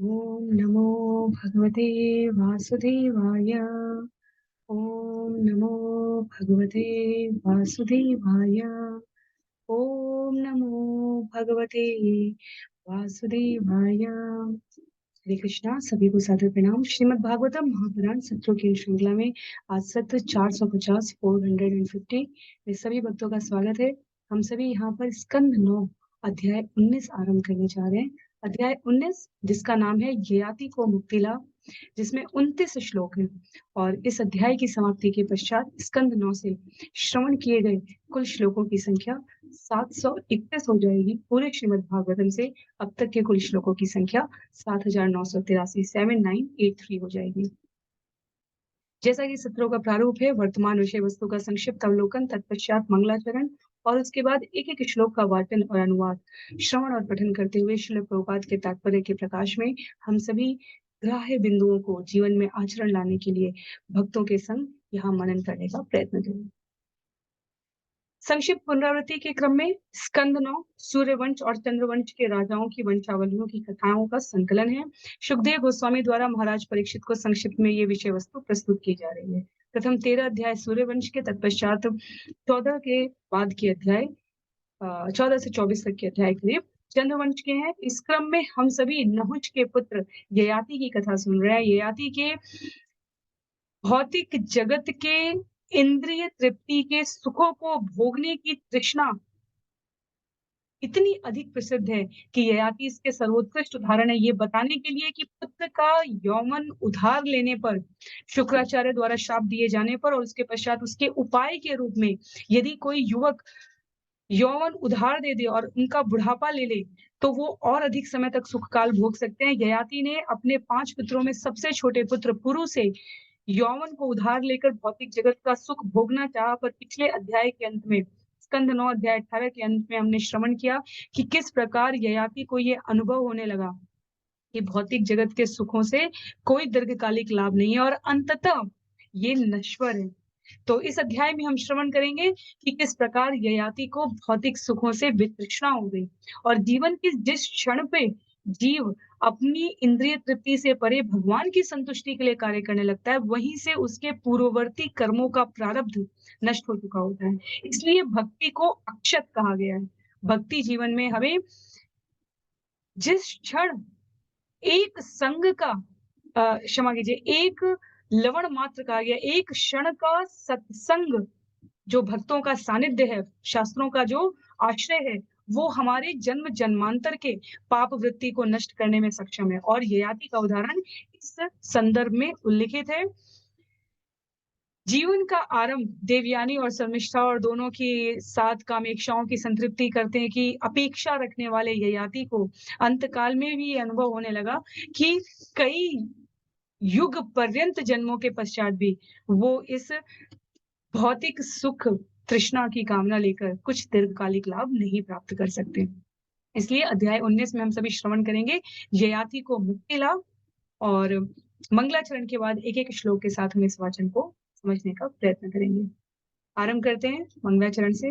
ओम नमो भगवते वासुदेवाय। ओम नमो भगवते वासुदेवाय। ओम नमो भगवते वासुदेवाय। हरे कृष्णा। सभी को सादर प्रणाम। श्रीमद् भागवतम महापुराण सत्रों की श्रृंखला में आज सत्र 450 450 में सभी भक्तों का स्वागत है। हम सभी यहाँ पर स्कंद 9 अध्याय 19 आरंभ करने जा रहे हैं। अध्याय 19 जिसका नाम है ययाति को मुक्ति लाभ, जिसमें 29 श्लोक हैं। और इस अध्याय की समाप्ति के पश्चात स्कंद 9 से श्रवण किए गए कुल श्लोकों की संख्या 731 हो जाएगी। पूरे श्रीमद् भागवतम से अब तक के कुल श्लोकों की संख्या 7983 7983 हो जाएगी। जैसा कि सत्रों का प्रारूप है, वर्तमान विषय वस्तु का संक्षिप्त अवलोकन, तत्पश्चात मंगलाचरण और उसके बाद एक एक श्लोक का वाचन और अनुवाद, श्रवण और पठन करते हुए श्रील प्रभुपाद के तात्पर्य के प्रकाश में हम सभी ग्राह्य बिंदुओं को जीवन में आचरण लाने के लिए भक्तों के संग यहाँ मनन करने का प्रयत्न करें। संक्षिप्त पुनरावृत्ति के क्रम में स्कंद 9 सूर्यवंश और चंद्रवंश के राजाओं की वंशावलियों की कथाओं का संकलन है। सुखदेव गोस्वामी द्वारा महाराज परीक्षित को संक्षिप्त में ये विषय वस्तु प्रस्तुत की जा रही है। प्रथम 13 अध्याय सूर्यवंश के, तत्पश्चात 14 के बाद के अध्याय 14 से 24 तक के अध्याय करीब चंद्रवंश के हैं। इस क्रम में हम सभी नहुष के पुत्र ययाति की कथा सुन रहे हैं। ययाति के भौतिक जगत के इंद्रिय तृप्ति के सुखों को भोगने की तृष्णा इतनी अधिक प्रसिद्ध है कि ययाति इसके सर्वोत्कृष्ट उदाहरण है। ये बताने के लिए कि पुत्र का यौवन उधार लेने पर, शुक्राचार्य द्वारा श्राप दिए जाने पर और उसके पश्चात उसके उपाय के रूप में यदि कोई युवक यौवन उधार दे दे और उनका बुढ़ापा ले ले तो वो और अधिक समय तक सुख काल भोग सकते हैं। ययाति ने अपने 5 पुत्रों में सबसे छोटे पुत्र पुरु से यौवन को उधार लेकर भौतिक जगत का सुख भोगना चाहा, पर पिछले अध्याय के अंत में स्कंद 9 अध्याय 18 के अंत में हमने श्रवण किया कि किस प्रकार ययाति को ये अनुभव होने लगा कि भौतिक जगत के सुखों से कोई दीर्घकालिक लाभ नहीं है और अंततः ये नश्वर है। तो इस अध्याय में हम श्रवण करेंगे कि किस प्रकार ययाति को भौतिक सुखों से वितृष्णा हो गई और जीवन की जिस क्षण पे जीव अपनी इंद्रिय तृप्ति से परे भगवान की संतुष्टि के लिए कार्य करने लगता है, वहीं से उसके पूर्ववर्ती कर्मों का प्रारब्ध नष्ट हो चुका होता है। इसलिए भक्ति को अक्षत कहा गया है। भक्ति जीवन में हमें जिस क्षण एक संग का क्षमा कीजिए, एक लवण मात्र कहा गया, एक क्षण का सत्संग जो भक्तों का सानिध्य है, शास्त्रों का जो आश्रय है, वो हमारे जन्म जन्मांतर के पाप वृत्ति को नष्ट करने में सक्षम है। और ययाति का उदाहरण इस संदर्भ में उल्लिखित है। जीवन का आरंभ देवयानी और शर्मिष्ठा और दोनों की 7 कामेक्षाओं की संतृप्ति करते हैं कि अपेक्षा रखने वाले ययाति को अंतकाल में भी ये अनुभव होने लगा कि कई युग पर्यंत जन्मों के पश्चात भी वो इस भौतिक सुख तृष्णा की कामना लेकर कुछ दीर्घकालिक लाभ नहीं प्राप्त कर सकते। इसलिए अध्याय 19 में हम सभी श्रवण करेंगे ययाति को मुक्ति लाभ और मंगलाचरण के बाद एक एक श्लोक के साथ हम इस वाचन को समझने का प्रयत्न करेंगे। आरंभ करते हैं मंगलाचरण से।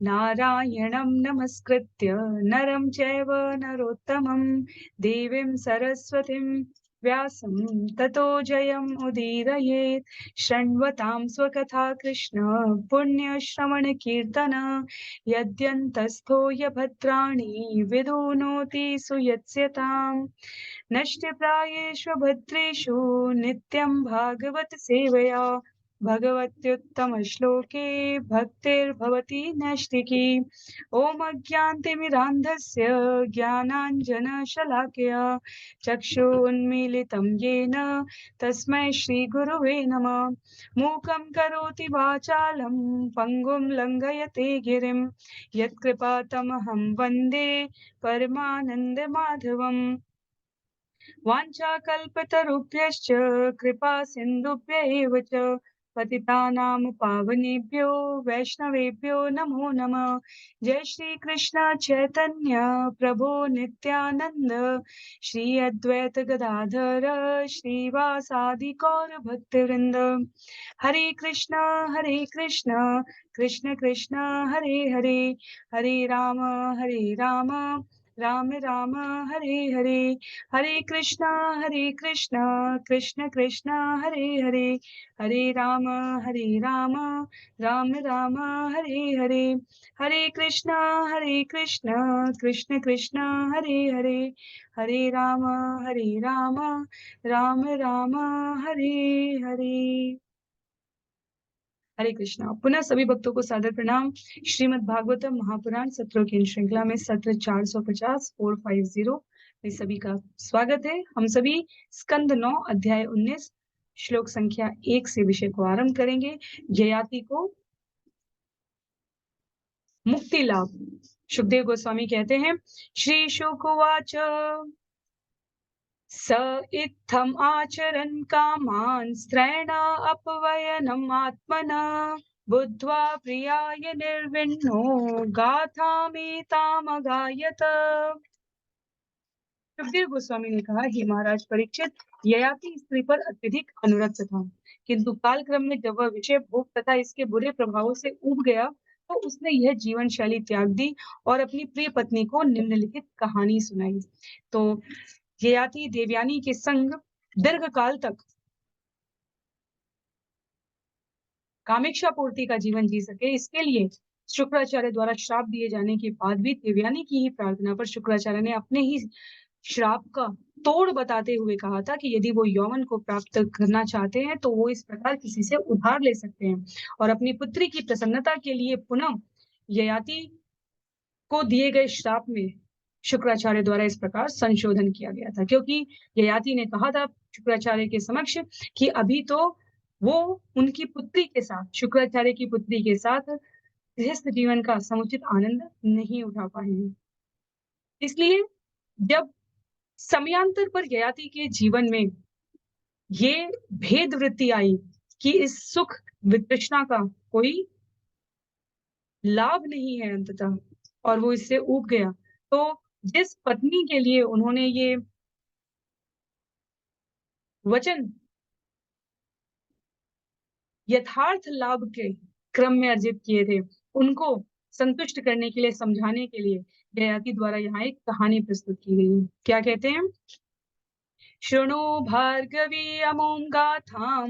नारायणं नमस्कृत्य नरं चैव नरोत्तमं देवीं सरस्वतीं व्यासं ततो जयम् उदीरयेत्। शृण्वतां स्वकथा कृष्ण पुण्यश्रवण कीर्तन यद्यन्तस्थो यभद्राणि विदुनोति सुयत्स्यताम्। नष्टप्रायेषु भद्रेषु नित्यं भागवत सेवया भगवत्युत्तमश्लोके भक्तिर्भवति नैष्टिकी। ॐ अज्ञानतिमिरान्धस्य ज्ञानाञ्जनशलाकया चक्षुरुन्मीलितं येन तस्मै श्रीगुरुवे नमः। मूकं करोति वाचालं पङ्गुं लङ्घयते गिरिं यत्कृपातमहं वन्दे परमानन्दमाधवम्। वाञ्छाकल्पतरुभ्यश्च कृपा सिन्धुभ्य एव च पतितानां पावनेभ्यो वैष्णवेभ्यो नमो नमः। जय श्री कृष्ण चैतन्य प्रभो नित्यानंद श्री अद्वैत गदाधर श्रीवासादि गौर भक्तवृंद। हरे कृष्ण कृष्ण कृष्ण हरे हरे, हरे राम राम राम हरे हरे, हरे कृष्णा कृष्ण कृष्ण हरे हरे, हरे राम राम राम हरे हरे, हरे कृष्णा कृष्ण कृष्ण हरे हरे, हरे राम राम राम हरे हरे। हरे कृष्णा। पुनः सभी भक्तों को सादर प्रणाम। श्रीमद् भागवतम महापुराण सत्रों की इन श्रृंखला में सत्र 450 450 में सभी का स्वागत है। हम सभी स्कंद 9 अध्याय 19 श्लोक संख्या 1 से विषय को आरंभ करेंगे। ययाति को मुक्ति लाभ। सुखदेव गोस्वामी कहते हैं, श्री शुकवाच स इत्थम् आचरन् कामान् स्त्रैणा अपवयनम् आत्मना बुद्ध्वा प्रियाय निर्विण्णो गाथामेतामगायत। सुखदेव गोस्वामी ने कहा, हे महाराज परीक्षित, ययाति स्त्री पर अत्यधिक अनुरक्त था, किंतु कालक्रम में जब वह विषय भोग तथा इसके बुरे प्रभावों से ऊब गया तो उसने यह जीवन शैली त्याग दी और अपनी प्रिय पत्नी को निम्नलिखित कहानी सुनाई। तो ययाति देवयानी के संग दीर्घ काल तक कामेक्षा पूर्ति का जीवन जी सके, इसके लिए शुक्राचार्य द्वारा श्राप दिए जाने के बाद भी देवयानी की ही प्रार्थना पर शुक्राचार्य ने अपने ही श्राप का तोड़ बताते हुए कहा था कि यदि वो यौवन को प्राप्त करना चाहते हैं तो वो इस प्रकार किसी से उधार ले सकते हैं। और अपनी पुत्री की प्रसन्नता के लिए पुनः ययाति को दिए गए श्राप में शुक्राचार्य द्वारा इस प्रकार संशोधन किया गया था, क्योंकि ययाति ने कहा था शुक्राचार्य के समक्ष कि अभी तो वो उनकी पुत्री के साथ, शुक्राचार्य की पुत्री के साथ गृहस्थ जीवन का समुचित आनंद नहीं उठा पाए हैं। इसलिए जब समयांतर पर ययाति के जीवन में ये भेद वृत्ति आई कि इस सुख वितृष्णा का कोई लाभ नहीं है अंततः, और वो इससे ऊब गया, तो जिस पत्नी के लिए उन्होंने ये वचन यथार्थ लाभ के क्रम में अर्जित किए थे, उनको संतुष्ट करने के लिए, समझाने के लिए ययाति द्वारा यहाँ एक कहानी प्रस्तुत की गई है। क्या कहते हैं? शृणु भार्गवी अमुं गाथां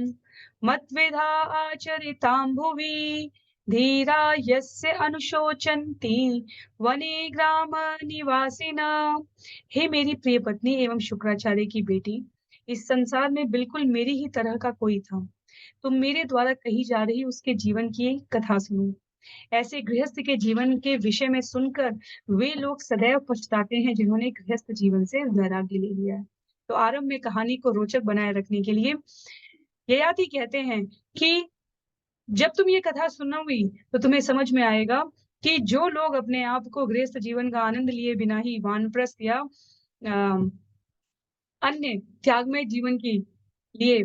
मत्विधा आचरितां भुवि धीरा यस्य अनुशोचन्ति वने ग्राम निवासिना। हे मेरी प्रिय पत्नी एवं शुक्राचार्य की बेटी, इस संसार में बिल्कुल मेरी ही तरह का कोई था। तुम मेरे द्वारा कही जा रही उसके जीवन की कथा सुनो। ऐसे गृहस्थ के जीवन के विषय में सुनकर वे लोग सदैव पछताते हैं जिन्होंने गृहस्थ जीवन से वैराग्य ले लिया है। तो आरंभ में कहानी को रोचक बनाए रखने के लिए ययाति कहते हैं कि जब तुम ये कथा सुनोगी तो तुम्हें समझ में आएगा कि जो लोग अपने आप को गृहस्थ जीवन का आनंद लिए बिना ही वानप्रस्थ या अन्य त्यागमय जीवन के लिए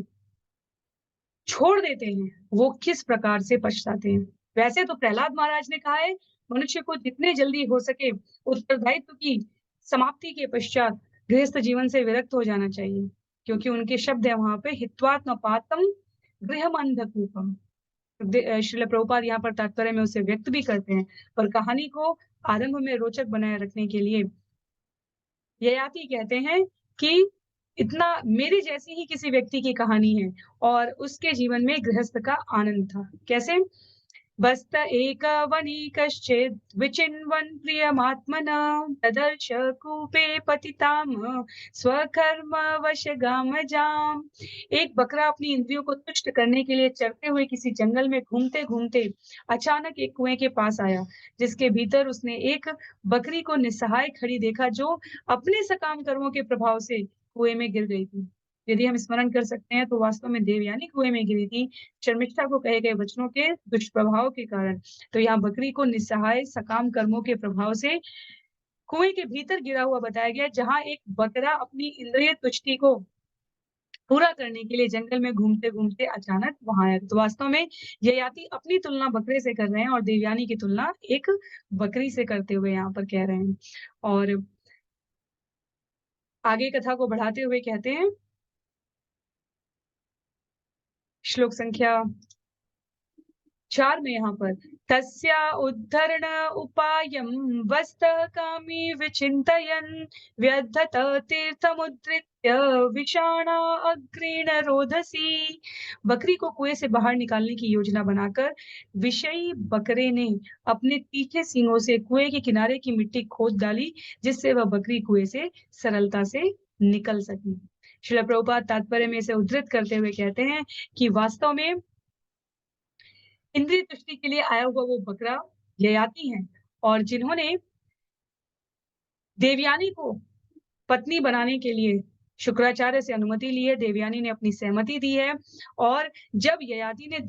छोड़ देते हैं, वो किस प्रकार से पछताते हैं। वैसे तो प्रहलाद महाराज ने कहा है, मनुष्य को जितने जल्दी हो सके उत्तरदायित्व की समाप्ति के पश्चात गृहस्थ जीवन से विरक्त हो जाना चाहिए, क्योंकि उनके शब्द है वहां पे हित्वात्मपातम गृहमंधकूपम। श्रील प्रभुपाद यहाँ पर तात्पर्य में उसे व्यक्त भी करते हैं, पर कहानी को आरंभ में रोचक बनाए रखने के लिए ययाति कहते हैं कि इतना मेरी जैसी ही किसी व्यक्ति की कहानी है और उसके जीवन में गृहस्थ का आनंद था। कैसे? बस्त एक वनी कश्चित् विचिन्वन् प्रियमात्मना ददर्श कूपे पतिताम स्वकर्म वशगामजाम। एक बकरा अपनी इंद्रियों को तुष्ट करने के लिए चरते हुए किसी जंगल में घूमते घूमते अचानक एक कुएं के पास आया, जिसके भीतर उसने एक बकरी को निस्सहाय खड़ी देखा जो अपने सकाम कर्मों के प्रभाव से कुएं में गिर गई थी। यदि हम स्मरण कर सकते हैं तो वास्तव में देवयानी कुएं में गिरी थी शर्मिष्ठा को कहे गए वचनों के दुष्प्रभाव के कारण। तो यहाँ बकरी को निस्सहाय सकाम कर्मों के प्रभाव से कुएं के भीतर गिरा हुआ बताया गया, जहां एक बकरा अपनी इंद्रिय तुष्टि को पूरा करने के लिए जंगल में घूमते घूमते अचानक वहां आया। तो वास्तव में ययाति अपनी तुलना बकरे से कर रहे हैं और देवयानी की तुलना एक बकरी से करते हुए यहाँ पर कह रहे हैं। और आगे कथा को बढ़ाते हुए कहते हैं, श्लोक संख्या 4 में यहाँ पर तस्या उद्धरण उपायं वस्तः कामी विचिन्तयन् व्यधत तीर्थमुद्धृत्य विषाणा अग्रेण रोदसी। बकरी को कुएं से बाहर निकालने की योजना बनाकर विषयी बकरे ने अपने तीखे सींगों से कुएं के किनारे की मिट्टी खोद डाली, जिससे वह बकरी कुएं से सरलता से निकल सकी। श्रील प्रभुपाद तात्पर्य में इसे उद्धृत करते हुए कहते हैं कि वास्तव में इंद्रिय तुष्टि के लिए आया हुआ वो बकरा ययाति है, और जिन्होंने देवयानी को पत्नी बनाने के लिए शुक्राचार्य से अनुमति ली है, देवयानी ने अपनी सहमति दी है, और जब ययाति ने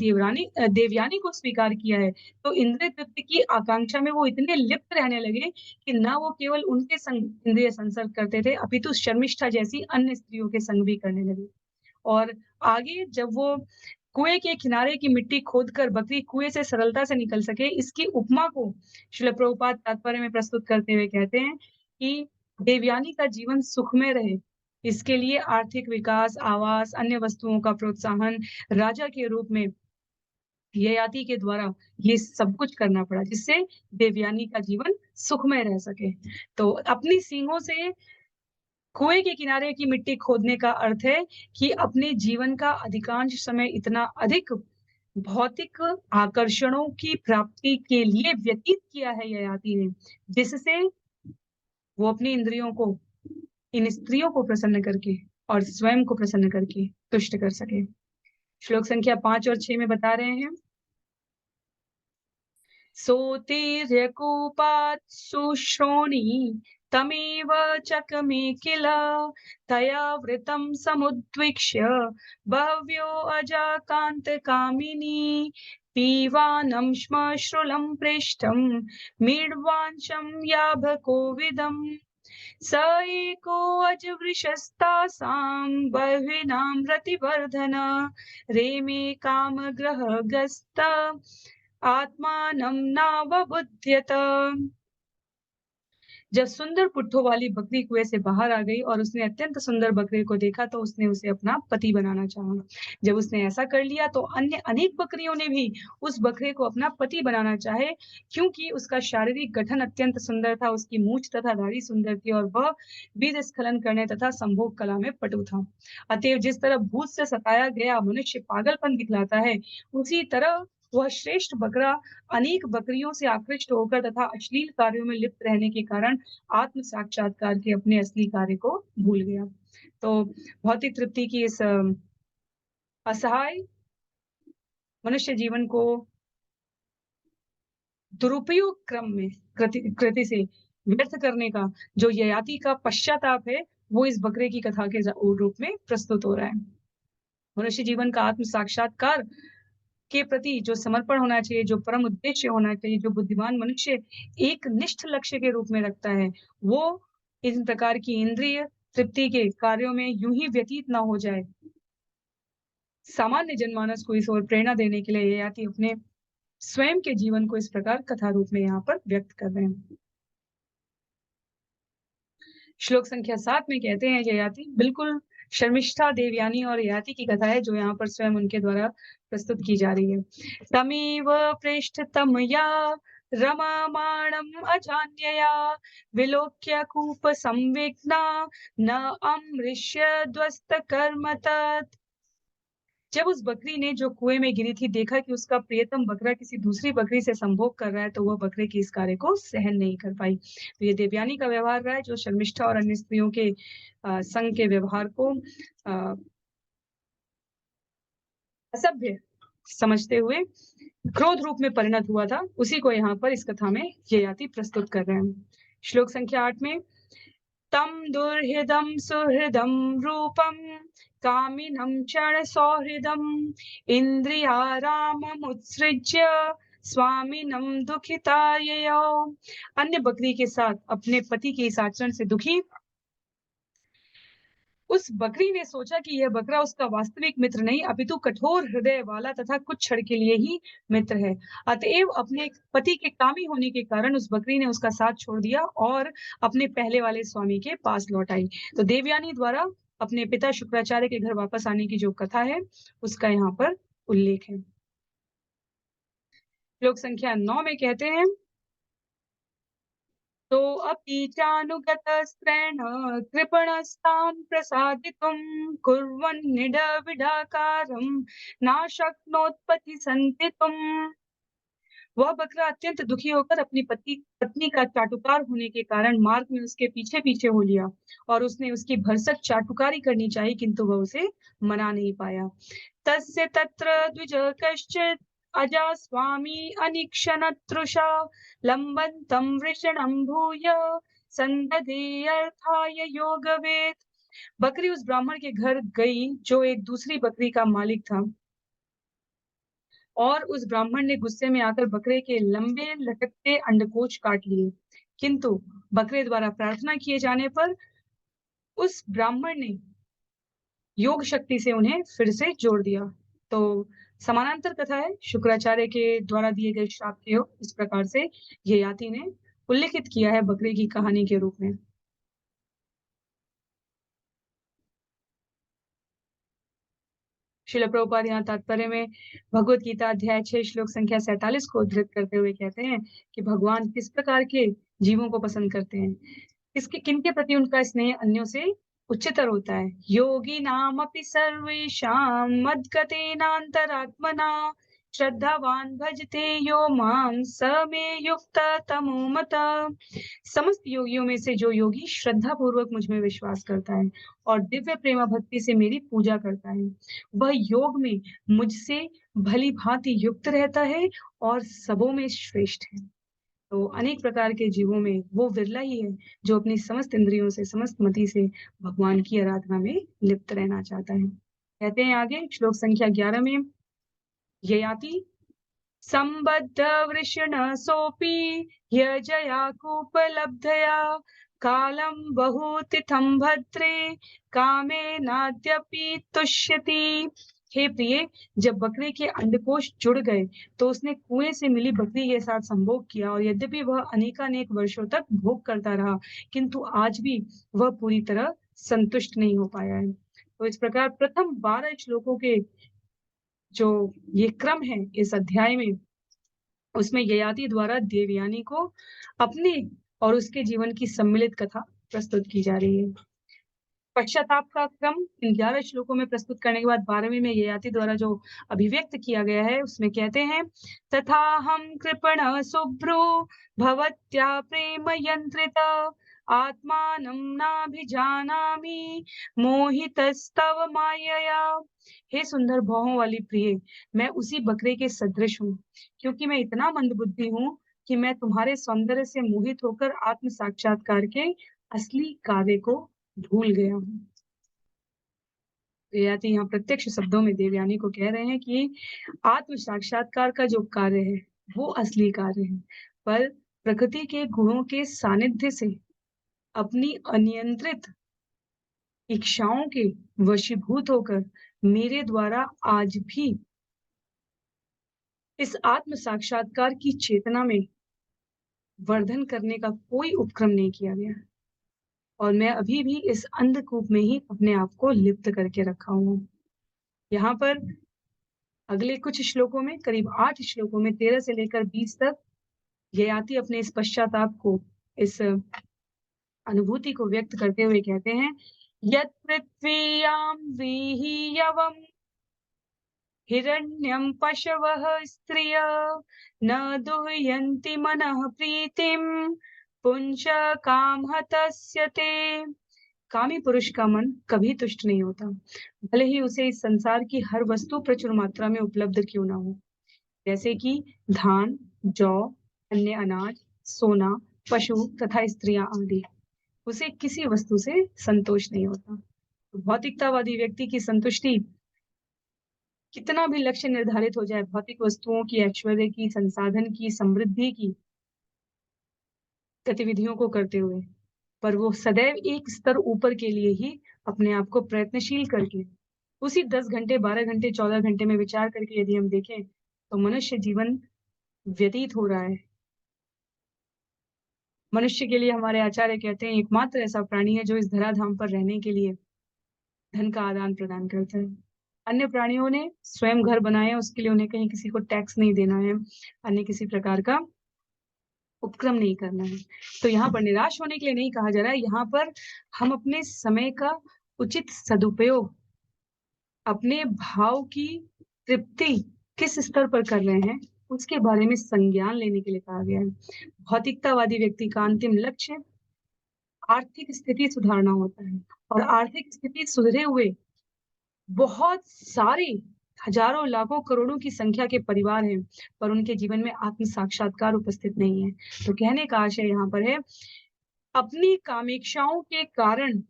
देवयानी को स्वीकार किया है, तो इंद्रिय तृप्ति की आकांक्षा में वो इतने लिप्त रहने लगे कि ना वो केवल उनके संग इंद्रिय संसर्ग करते थे, अपितु शर्मिष्ठा जैसी अन्य स्त्रियों के संग भी करने लगे। और आगे जब वो कुएं के किनारे की मिट्टी खोदकर बकरी कुएं से सरलता से निकल सके, इसकी उपमा को श्रील प्रभुपाद तात्पर्य में प्रस्तुत करते हुए कहते हैं कि देवयानी का जीवन सुखमय रहे, इसके लिए आर्थिक विकास, आवास, अन्य वस्तुओं का प्रोत्साहन राजा के रूप में ययाति के द्वारा ये सब कुछ करना पड़ा, जिससे देवयानी का जीवन सुखमय रह सके। तो अपनी सींगों से कुएं के किनारे की मिट्टी खोदने का अर्थ है कि अपने जीवन का अधिकांश समय इतना अधिक भौतिक आकर्षणों की प्राप्ति के लिए व्यतीत किया है ययाति ने, जिससे वो अपनी इंद्रियों को इन स्त्रियों को प्रसन्न करके और स्वयं को प्रसन्न करके तुष्ट कर सके। श्लोक संख्या 5 और 6 में बता रहे हैं, सोतीर्यकूपात् शुश्रोणि तमेव चकमे किल तया वृतं समुद्विक्ष्य बह्व्यो अजाकान्तकामिनी पीवानं श्मश्रुलं पृष्ठं मीढ्वांशं याभकोविदम् स एको अजवृषस्तासां बह्वीनां रतिवर्धन रेमे कामग्रहग्रस्त आत्मानं नावबुध्यत। जब सुंदर पुट्ठों वाली बकरी कुएं से बाहर आ गई और उसने अत्यंत सुंदर बकरे को देखा, तो उसने उसे अपना पति बनाना चाहा। जब उसने ऐसा कर लिया तो अन्य अनेक बकरियों ने भी उस बकरे को अपना पति बनाना चाहे, क्योंकि उसका शारीरिक गठन अत्यंत सुंदर था, उसकी मूछ तथा दाढ़ी सुंदर थी, और वह बीज स्खलन करने तथा संभोग कला में पटु था। अतएव जिस तरह भूत से सताया गया मनुष्य पागलपन दिखलाता है, उसी तरह वह श्रेष्ठ बकरा अनेक बकरियों से आकृष्ट होकर तथा अश्लील कार्यों में लिप्त रहने के कारण आत्म साक्षात्कार के अपने असली कार्य को भूल गया। तो भौतिक तृप्ति की इस असहाय मनुष्य जीवन को दुरुपयोग क्रम में कृति से व्यर्थ करने का जो ययाति का पश्चाताप है, वो इस बकरे की कथा के रूप में प्रस्तुत हो रहा है। मनुष्य जीवन का आत्म साक्षात्कार के प्रति जो समर्पण होना चाहिए, जो परम उद्देश्य होना चाहिए, जो बुद्धिमान मनुष्य एक निष्ठ लक्ष्य के रूप में रखता है, वो इन प्रकार की इंद्रिय तृप्ति के कार्यों में यूं ही व्यतीत ना हो जाए। सामान्य जनमानस को इस ओर प्रेरणा देने के लिए ययाति अपने स्वयं के जीवन को इस प्रकार कथा रूप में यहाँ पर व्यक्त कर रहे हैं। श्लोक संख्या 7 में कहते हैं, ययाति बिल्कुल शर्मिष्ठा देवयानी और ययाति की कथा है, जो यहाँ पर स्वयं उनके द्वारा प्रस्तुत की जा रही है। तमेव पृष्ठतम या रममाणम अजान्यया विलोक्य कूप संविघ्ना न अमृष्य ध्वस्त कर्म तत्। जब उस बकरी ने जो कुएं में गिरी थी देखा कि उसका प्रियतम बकरा किसी दूसरी बकरी से संभोग कर रहा है, तो वह बकरे की इस कार्य को सहन नहीं कर पाई। तो ये देवयानी का व्यवहार रहा है, जो शर्मिष्ठा और अन्य स्त्रियों के संग के व्यवहार को असभ्य समझते हुए क्रोध रूप में परिणत हुआ था, उसी को यहाँ पर इस कथा में ययाति प्रस्तुत कर रहे हैं। श्लोक संख्या 8 में, तम दुर्हृदं सुहृदं रूपं कामिनं क्षण सौहृदं इंद्रियाराममुत्सृज्य स्वामिनं दुखिताययो। अन्य बकरी के साथ अपने पति के इस आचरण से दुखी उस बकरी ने सोचा कि यह बकरा उसका वास्तविक मित्र नहीं, अपितु कठोर हृदय वाला तथा कुछ क्षण के लिए ही मित्र है। अतएव अपने पति के कामी होने के कारण उस बकरी ने उसका साथ छोड़ दिया और अपने पहले वाले स्वामी के पास लौट आई। तो देवयानी द्वारा अपने पिता शुक्राचार्य के घर वापस आने की जो कथा है, उसका यहाँ पर उल्लेख है। श्लोक संख्या 9 में कहते हैं, तो अपि चानुगतस्त्रेण कृपणस्तां प्रसादितुं कुर्वन् निडविडाकारं नाशक्नोत्पतिसन्तितुम्। वह बकरा अत्यंत दुखी होकर अपनी पत्नी का चाटुकार होने के कारण मार्ग में उसके पीछे-पीछे हो लिया और उसने उसकी भरसक चाटुकारी करनी चाहिए, किंतु वह उसे मना नहीं पाया। तस्य तत्र द्विज कश्चित् अजास्वामी अनिक्षनतृषा लम्बन्तं वृषणं भूय संदधे अर्थाय योगवेत्। बकरी उस ब्राह्मण के घर गई जो एक दूसरी बकरी का मालिक था, और उस ब्राह्मण ने गुस्से में आकर बकरे के लंबे लटकते अंडकोश काट लिए, किंतु बकरे द्वारा प्रार्थना किए जाने पर उस ब्राह्मण ने योग शक्ति से उन्हें फिर से जोड़ दिया। तो समानांतर कथा है, शुक्राचार्य के द्वारा दिए गए श्राप के इस प्रकार से ययाति ने उल्लिखित किया है बकरे की कहानी के रूप में। श्रील प्रभुपाद यहाँ तात्पर्य में भगवत गीता अध्याय 6 श्लोक संख्या 47 को उद्धृत करते हुए कहते हैं कि भगवान किस प्रकार के जीवों को पसंद करते हैं, किसके किनके प्रति उनका स्नेह अन्यों से उच्चतर होता है। योगी नाम अपि सर्वेषां मद्गतेनान्तरात्मना श्रद्धावान भजते यो माम स मे युक्त तमो मता। समस्त योगियों में से जो योगी श्रद्धा पूर्वक मुझ में विश्वास करता है और दिव्य प्रेमा भक्ति से मेरी पूजा करता है, वह योग में मुझसे भली भांति युक्त रहता है और सबों में श्रेष्ठ है। तो अनेक प्रकार के जीवों में वो विरला ही है जो अपनी समस्त इंद्रियों से, समस्त मति से भगवान की आराधना में लिप्त रहना चाहता है। कहते हैं आगे श्लोक संख्या 11 में, ययाति संबद्ध वृषणसोऽपि ह्यजया कूपलब्धया कालं बहुतिथं भद्रे कामेनाद्यपि तुष्यति। हे प्रिय, जब बकरे के अंडकोश जुड़ गए तो उसने कुएं से मिली बकरी के साथ संभोग किया, और यद्यपि वह अनेकानेक वर्षों तक भोग करता रहा, किंतु आज भी वह पूरी तरह संतुष्ट नहीं हो पाया है। तो इस प्रकार प्रथम 12 श्लोकों के जो ये क्रम है इस अध्याय में, उसमें ययाति द्वारा देवयानी को अपने और उसके जीवन की सम्मिलित कथा प्रस्तुत की जा रही है। पश्चाताप का क्रम इन 11 श्लोकों में प्रस्तुत करने के बाद 12वें में ययाति द्वारा जो अभिव्यक्त किया गया है उसमें कहते हैं, तथा हम कृपण शुभ्रो भवत्या प्रेम यंत्रित आत्मानं नाभिजानामि मोहितस्तव मायया। हे सुंदर भौहों वाली प्रिय, मैं उसी बकरे के सदृश हूँ, क्योंकि मैं इतना मंदबुद्धि हूँ कि मैं तुम्हारे सौंदर्य से मोहित होकर आत्म साक्षात्कार के असली कार्य को भूल गया हूँ। ययाति यहाँ प्रत्यक्ष शब्दों में देवयानी को कह रहे हैं कि आत्म साक्षात्कार का जो कार्य है वो असली कार्य है, पर प्रकृति के गुणों के सानिध्य से अपनी अनियंत्रित इच्छाओं के वशीभूत होकर मेरे द्वारा आज भी इस आत्म साक्षात्कार की चेतना में वर्धन करने का कोई उपक्रम नहीं किया गया, और मैं अभी भी इस अंधकूप में ही अपने आप को लिप्त करके रखा हूँ। यहाँ पर अगले कुछ श्लोकों में, करीब 8 श्लोकों में 13 से लेकर 20 तक ययाति अपने इस पश्चाताप को, इस अनुभूति को व्यक्त करते हुए कहते हैं, यत् पृथ्वीयां व्रीहियवम् हिरण्यं पशवः स्त्रिय न दुह्यन्ति मनः प्रीतिं पुंस कामहतस्य ते। कामी पुरुष का मन कभी तुष्ट नहीं होता, भले ही उसे इस संसार की हर वस्तु प्रचुर मात्रा में उपलब्ध क्यों ना हो, जैसे कि धान, जौ, अन्य अनाज, सोना, पशु तथा स्त्रियां आदि। उसे किसी वस्तु से संतोष नहीं होता। तो भौतिकतावादी व्यक्ति की संतुष्टि, कितना भी लक्ष्य निर्धारित हो जाए भौतिक वस्तुओं की, ऐश्वर्य की, संसाधन की, समृद्धि की गतिविधियों को करते हुए, पर वो सदैव एक स्तर ऊपर के लिए ही अपने आप को प्रयत्नशील करके उसी 10 घंटे, 12 घंटे, 14 घंटे में विचार करके यदि हम देखें तो मनुष्य जीवन व्यतीत हो रहा है। मनुष्य के लिए हमारे आचार्य कहते हैं एकमात्र ऐसा प्राणी है जो इस धराधाम पर रहने के लिए धन का आदान प्रदान करता है। अन्य प्राणियों ने स्वयं घर बनाए हैं, उसके लिए उन्हें कहीं किसी को टैक्स नहीं देना है, अन्य किसी प्रकार का उपक्रम नहीं करना है। तो यहाँ पर निराश होने के लिए नहीं कहा जा रहा है, यहाँ पर हम अपने समय का उचित सदुपयोग, अपने भाव की तृप्ति किस स्तर पर कर रहे हैं, उसके बारे में संज्ञान लेने के लिए कहा गया है। भौतिकतावादी व्यक्ति का अंतिम लक्ष्य आर्थिक स्थिति सुधारना होता है और आर्थिक स्थिति सुधरे हुए बहुत सारे हजारों, लाखों, करोड़ों की संख्या के परिवार हैं, पर उनके जीवन में आत्म साक्षात्कार उपस्थित नहीं है। तो कहने का आशय यहाँ पर है, अपनी कामेक्षाओं के कारण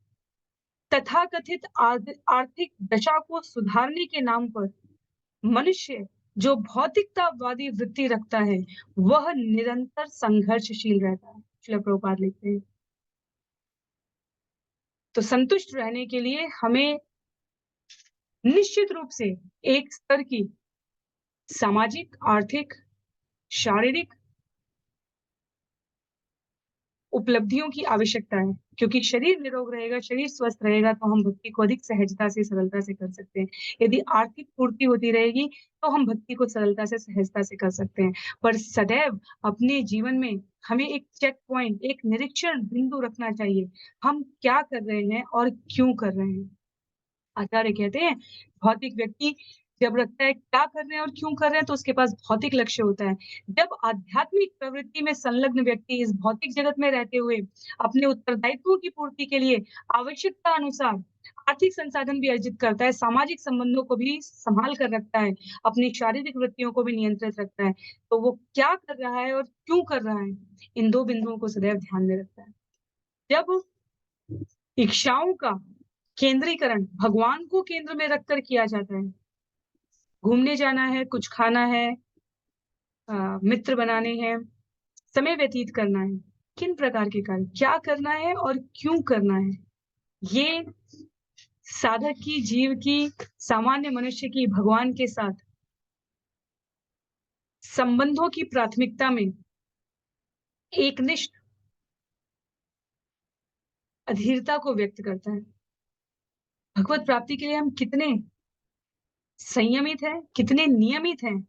तथाकथित आर्थिक दशा को सुधारने के नाम पर मनुष्य जो भौतिकतावादी वृत्ति रखता है, वह निरंतर संघर्षशील रहता है। श्रील प्रभुपाद लिखते हैं। तो संतुष्ट रहने के लिए हमें निश्चित रूप से एक स्तर की सामाजिक, आर्थिक, शारीरिक उपलब्धियों की आवश्यकता है, क्योंकि शरीर निरोग रहेगा, शरीर स्वस्थ रहेगा, तो हम भक्ति को अधिक सहजता से, सरलता से कर सकते हैं। यदि आर्थिक पूर्ति होती रहेगी, तो हम भक्ति को सरलता से, सहजता से कर सकते हैं। पर सदैव अपने जीवन में हमें एक चेक पॉइंट, एक निरीक्षण बिंदु रखना चाहिए। हम क्या कर रहे हैं और क्यों कर रहे हैं? आचार्य कहते हैं, भौतिक व्यक्ति जब रखता है क्या कर रहे हैं और क्यों कर रहे हैं, तो उसके पास भौतिक लक्ष्य होता है। जब आध्यात्मिक प्रवृत्ति में संलग्न व्यक्ति इस भौतिक जगत में रहते हुए अपने उत्तरदायित्वों की पूर्ति के लिए आवश्यकता अनुसार आर्थिक संसाधन भी अर्जित करता है, सामाजिक संबंधों को भी संभाल कर रखता है, अपनी शारीरिक वृत्तियों को भी नियंत्रित रखता है, तो वो क्या कर रहा है और क्यों कर रहा है, इन दो बिंदुओं को सदैव ध्यान में रखता है। जब इच्छाओं का केंद्रीकरण भगवान को केंद्र में रखकर किया जाता है, घूमने जाना है, कुछ खाना है, मित्र बनाने हैं, समय व्यतीत करना है, किन प्रकार के कार्य क्या करना है और क्यों करना है, ये साधक की, जीव की, सामान्य मनुष्य की भगवान के साथ संबंधों की प्राथमिकता में एकनिष्ठ अधीरता को व्यक्त करता है। भगवत प्राप्ति के लिए हम कितने संयमित हैं, कितने नियमित हैं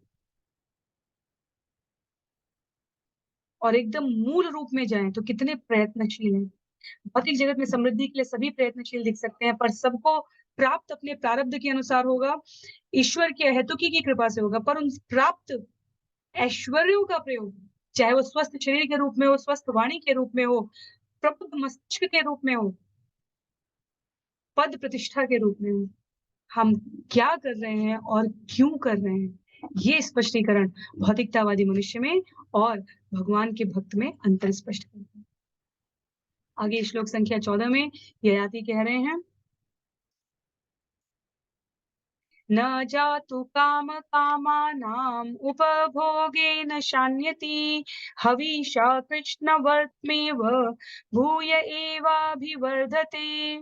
और एकदम मूल रूप में जाएं तो कितने प्रयत्नशील हैं। भौतिक जगत में समृद्धि के लिए सभी प्रयत्नशील दिख सकते हैं, पर सबको प्राप्त अपने प्रारब्ध के अनुसार होगा, ईश्वर के अहेतुकी की कृपा से होगा। पर उन प्राप्त ऐश्वर्यों का प्रयोग, चाहे वो स्वस्थ शरीर के रूप में हो, स्वस्थ वाणी के रूप में हो, प्रबुद्ध मस्तिष्क के रूप में हो, पद प्रतिष्ठा के रूप में हो, हम क्या कर रहे हैं और क्यों कर रहे हैं, ये स्पष्टीकरण भौतिकतावादी मनुष्य में और भगवान के भक्त में अंतर स्पष्ट करता है। आगे श्लोक संख्या 14 में ययाति कह रहे हैं, न जातु काम कामानाम उपभोगेन शान्यति हविषा कृष्णवर्त्मेव भूय एवाभिवर्धते।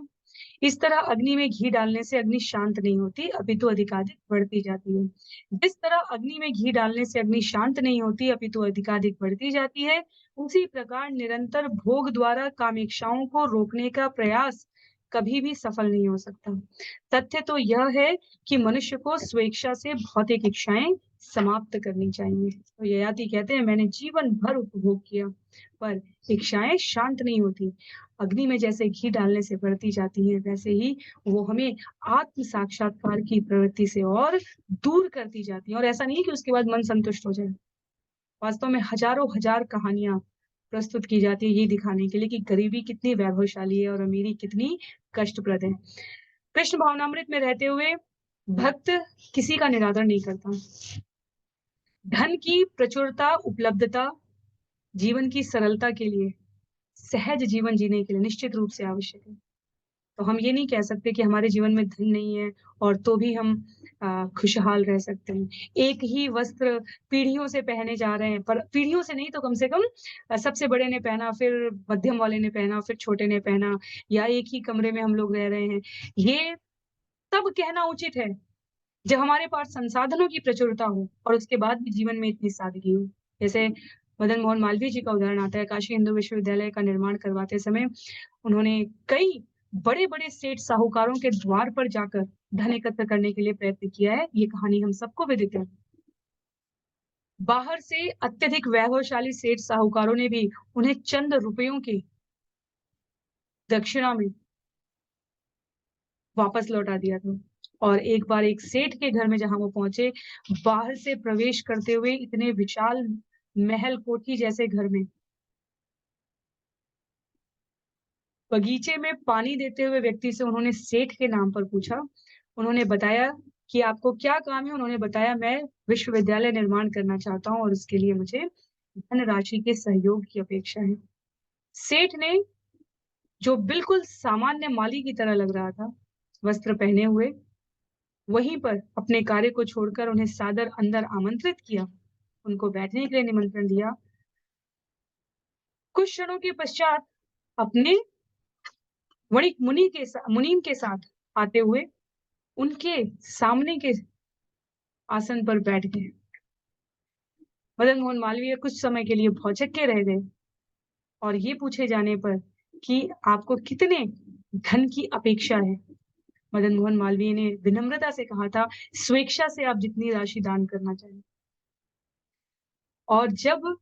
इस तरह अग्नि में घी डालने से अग्नि शांत नहीं होती, अपितु अधिकाधिक बढ़ती जाती है। जिस तरह अग्नि में घी डालने से अग्नि शांत नहीं होती, अपितु अधिकाधिक बढ़ती जाती है, उसी प्रकार निरंतर भोग द्वारा कामेक्षाओं को रोकने का प्रयास कभी भी सफल नहीं हो सकता। तथ्य तो यह है कि मनुष्य को स्वेच्छा से भौतिक इच्छाएं समाप्त करनी चाहिए। तो ययाति कहते हैं, मैंने जीवन भर उपभोग किया, पर इच्छाएं शांत नहीं होती। अग्नि में जैसे घी डालने से बढ़ती जाती है, वैसे ही वो हमें आत्म साक्षात्कार की प्रवृत्ति से और दूर करती जाती है। और ऐसा नहीं है कि उसके बाद मन संतुष्ट हो जाए। वास्तव में हजारों हजार कहानियां प्रस्तुत की जाती है ये दिखाने के लिए कि गरीबी कितनी वैभवशाली है और अमीरी कितनी कष्टप्रद है। कृष्ण भावनामृत में रहते हुए भक्त किसी का निरादर नहीं करता। धन की प्रचुरता, उपलब्धता जीवन की सरलता के लिए, सहज जीवन जीने के लिए निश्चित रूप से आवश्यक है। तो हम ये नहीं कह सकते कि हमारे जीवन में धन नहीं है और तो भी हम खुशहाल रह सकते हैं। एक ही वस्त्र पीढ़ियों से पहने जा रहे हैं, पर पीढ़ियों से नहीं तो कम से कम सबसे बड़े ने पहना, फिर मध्यम वाले ने पहना, फिर छोटे ने पहना, या एक ही कमरे में हम लोग रह रहे हैं। ये तब कहना उचित है जब हमारे पास संसाधनों की प्रचुरता हो और उसके बाद भी जीवन में इतनी सादगी हो। जैसे मदन मोहन मालवीय जी का उदाहरण आता है। काशी हिंदू विश्वविद्यालय का निर्माण करवाते समय उन्होंने कई बड़े-बड़े सेठ साहूकारों के द्वार पर जाकर धन एकत्र करने के लिए प्रयत्न किया है। ये कहानी हम सबको विदित है। बाहर से अत्यधिक वैभवशाली सेठ साहूकारों ने भी उन्हें चंद रुपयों की दक्षिणा में वापस लौटा दिया था। और एक बार एक सेठ के घर में जहाँ वो पहुँचे, बाहर से प्रवेश करते हुए इतने विशाल महल कोठी जैसे घर में बगीचे में पानी देते हुए व्यक्ति से उन्होंने सेठ के नाम पर पूछा। उन्होंने बताया कि आपको क्या काम है? उन्होंने बताया मैं विश्वविद्यालय निर्माण करना चाहता हूँ और उसके लिए मुझे धनराशि के सहयोग की अपेक्षा है। सेठ ने, जो बिल्कुल सामान्य माली की तरह लग रहा था, वस्त्र पहने हुए, वहीं पर अपने कार्य को छोड़कर उन्हें सादर अंदर आमंत्रित किया, उनको बैठने के लिए निमंत्रण दिया। कुछ क्षणों के पश्चात अपने वणिक मुनीम के साथ आते हुए उनके सामने के आसन पर बैठ गए। मदन मोहन मालवीय कुछ समय के लिए भौचक्के के रह गए और ये पूछे जाने पर कि आपको कितने धन की अपेक्षा है? मदन मोहन मालवीय ने विनम्रता से कहा था, स्वेच्छा से आप जितनी राशि दान करना चाहें। और जब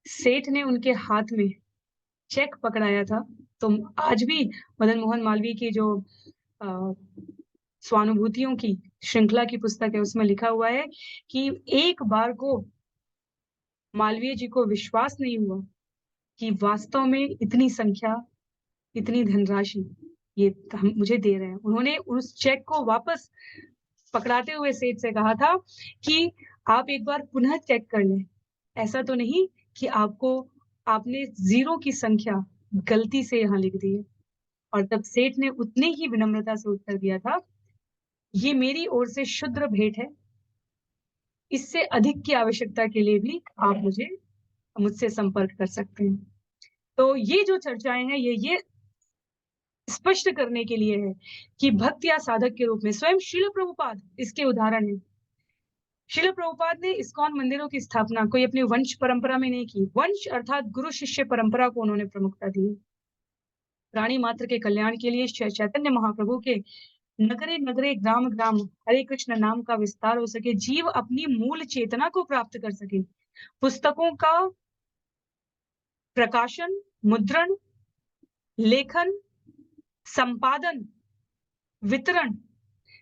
सेठ ने उनके हाथ में चेक पकड़ाया था, तो आज भी मदन मोहन मालवीय की जो अ, स्वानुभूतियों की श्रृंखला की पुस्तक है, उसमें लिखा हुआ है कि एक बार को मालवीय जी को विश्वास नहीं हुआ कि वास्तव में इतनी संख्या, इतनी धनराशि ये हम मुझे दे रहे हैं। उन्होंने उस चेक को वापस पकड़ाते हुए सेठ से कहा था कि आप एक बार पुनः चेक कर लें। ऐसा तो नहीं कि आपने ज़ीरो की संख्या गलती से यहाँ लिख दी है। और तब सेठ ने उतने ही विनम्रता से उत्तर दिया था, ये मेरी ओर से क्षुद्र भेंट है। इससे अधिक की आवश्यकता के लिए भी आप मुझसे संपर्क कर सकते हैं। तो ये जो चर्चाएँ हैं, ये स्पष्ट करने के लिए है कि भक्त या साधक के रूप में स्वयं श्रील प्रभुपाद इसके उदाहरण हैं। श्रील प्रभुपाद ने इस्कॉन मंदिरों की स्थापना कोई अपनी वंश परंपरा में नहीं की। वंश अर्थात गुरु शिष्य परंपरा को उन्होंने प्रमुखता दी। प्राणी मात्र के कल्याण के लिए चैतन्य महाप्रभु के नगरे नगरे ग्राम ग्राम हरे कृष्ण नाम का विस्तार हो सके, जीव अपनी मूल चेतना को प्राप्त कर सके। पुस्तकों का प्रकाशन, मुद्रण, लेखन, संपादन, वितरण,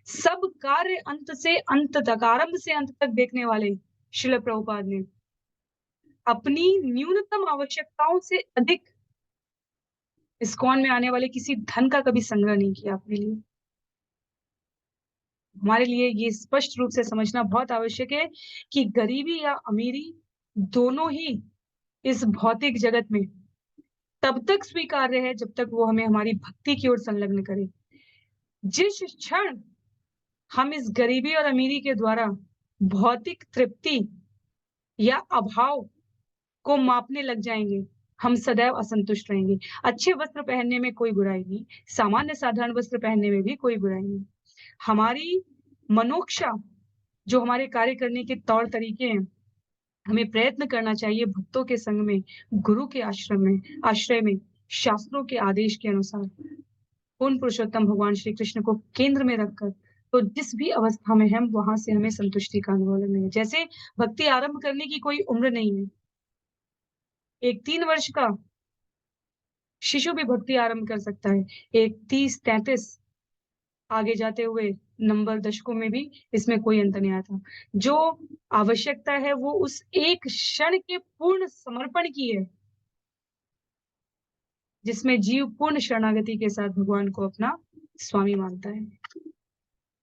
सब कार्य अंत से अंत तक, आरंभ से अंत तक देखने वाले श्रील प्रभुपाद ने अपनी न्यूनतम आवश्यकताओं से अधिक इस्कॉन में आने वाले किसी धन का कभी संग्रह नहीं किया अपने लिए। हमारे लिए ये स्पष्ट रूप से समझना बहुत आवश्यक है कि गरीबी या अमीरी दोनों ही इस भौतिक जगत में तब तक स्वीकार्य है जब तक वो हमें हमारी भक्ति की ओर संलग्न करे। जिस क्षण हम इस गरीबी और अमीरी के द्वारा भौतिक तृप्ति या अभाव को मापने लग जाएंगे, हम सदैव असंतुष्ट रहेंगे। अच्छे वस्त्र पहनने में कोई बुराई नहीं, सामान्य साधारण वस्त्र पहनने में भी कोई बुराई नहीं। हमारी मनोक्षा, जो हमारे कार्य करने के तौर तरीके हैं, हमें प्रयत्न करना चाहिए भक्तों के संग में, गुरु के आश्रय में, शास्त्रों के आदेश के अनुसार पूर्ण पुरुषोत्तम भगवान श्री कृष्ण को केंद्र में रखकर, तो जिस भी अवस्था में हम वहां से हमें संतुष्टि का अनुभव लगने है। जैसे भक्ति आरंभ करने की कोई उम्र नहीं है। एक 3 वर्ष का शिशु भी भक्ति आरंभ कर सकता है। एक 30-33 आगे जाते हुए नंबर दशकों में भी इसमें कोई अंतर नहीं आता। जो आवश्यकता है वो उस एक क्षण के पूर्ण समर्पण की है, जिसमें जीव पूर्ण शरणागति के साथ भगवान को अपना स्वामी मानता है।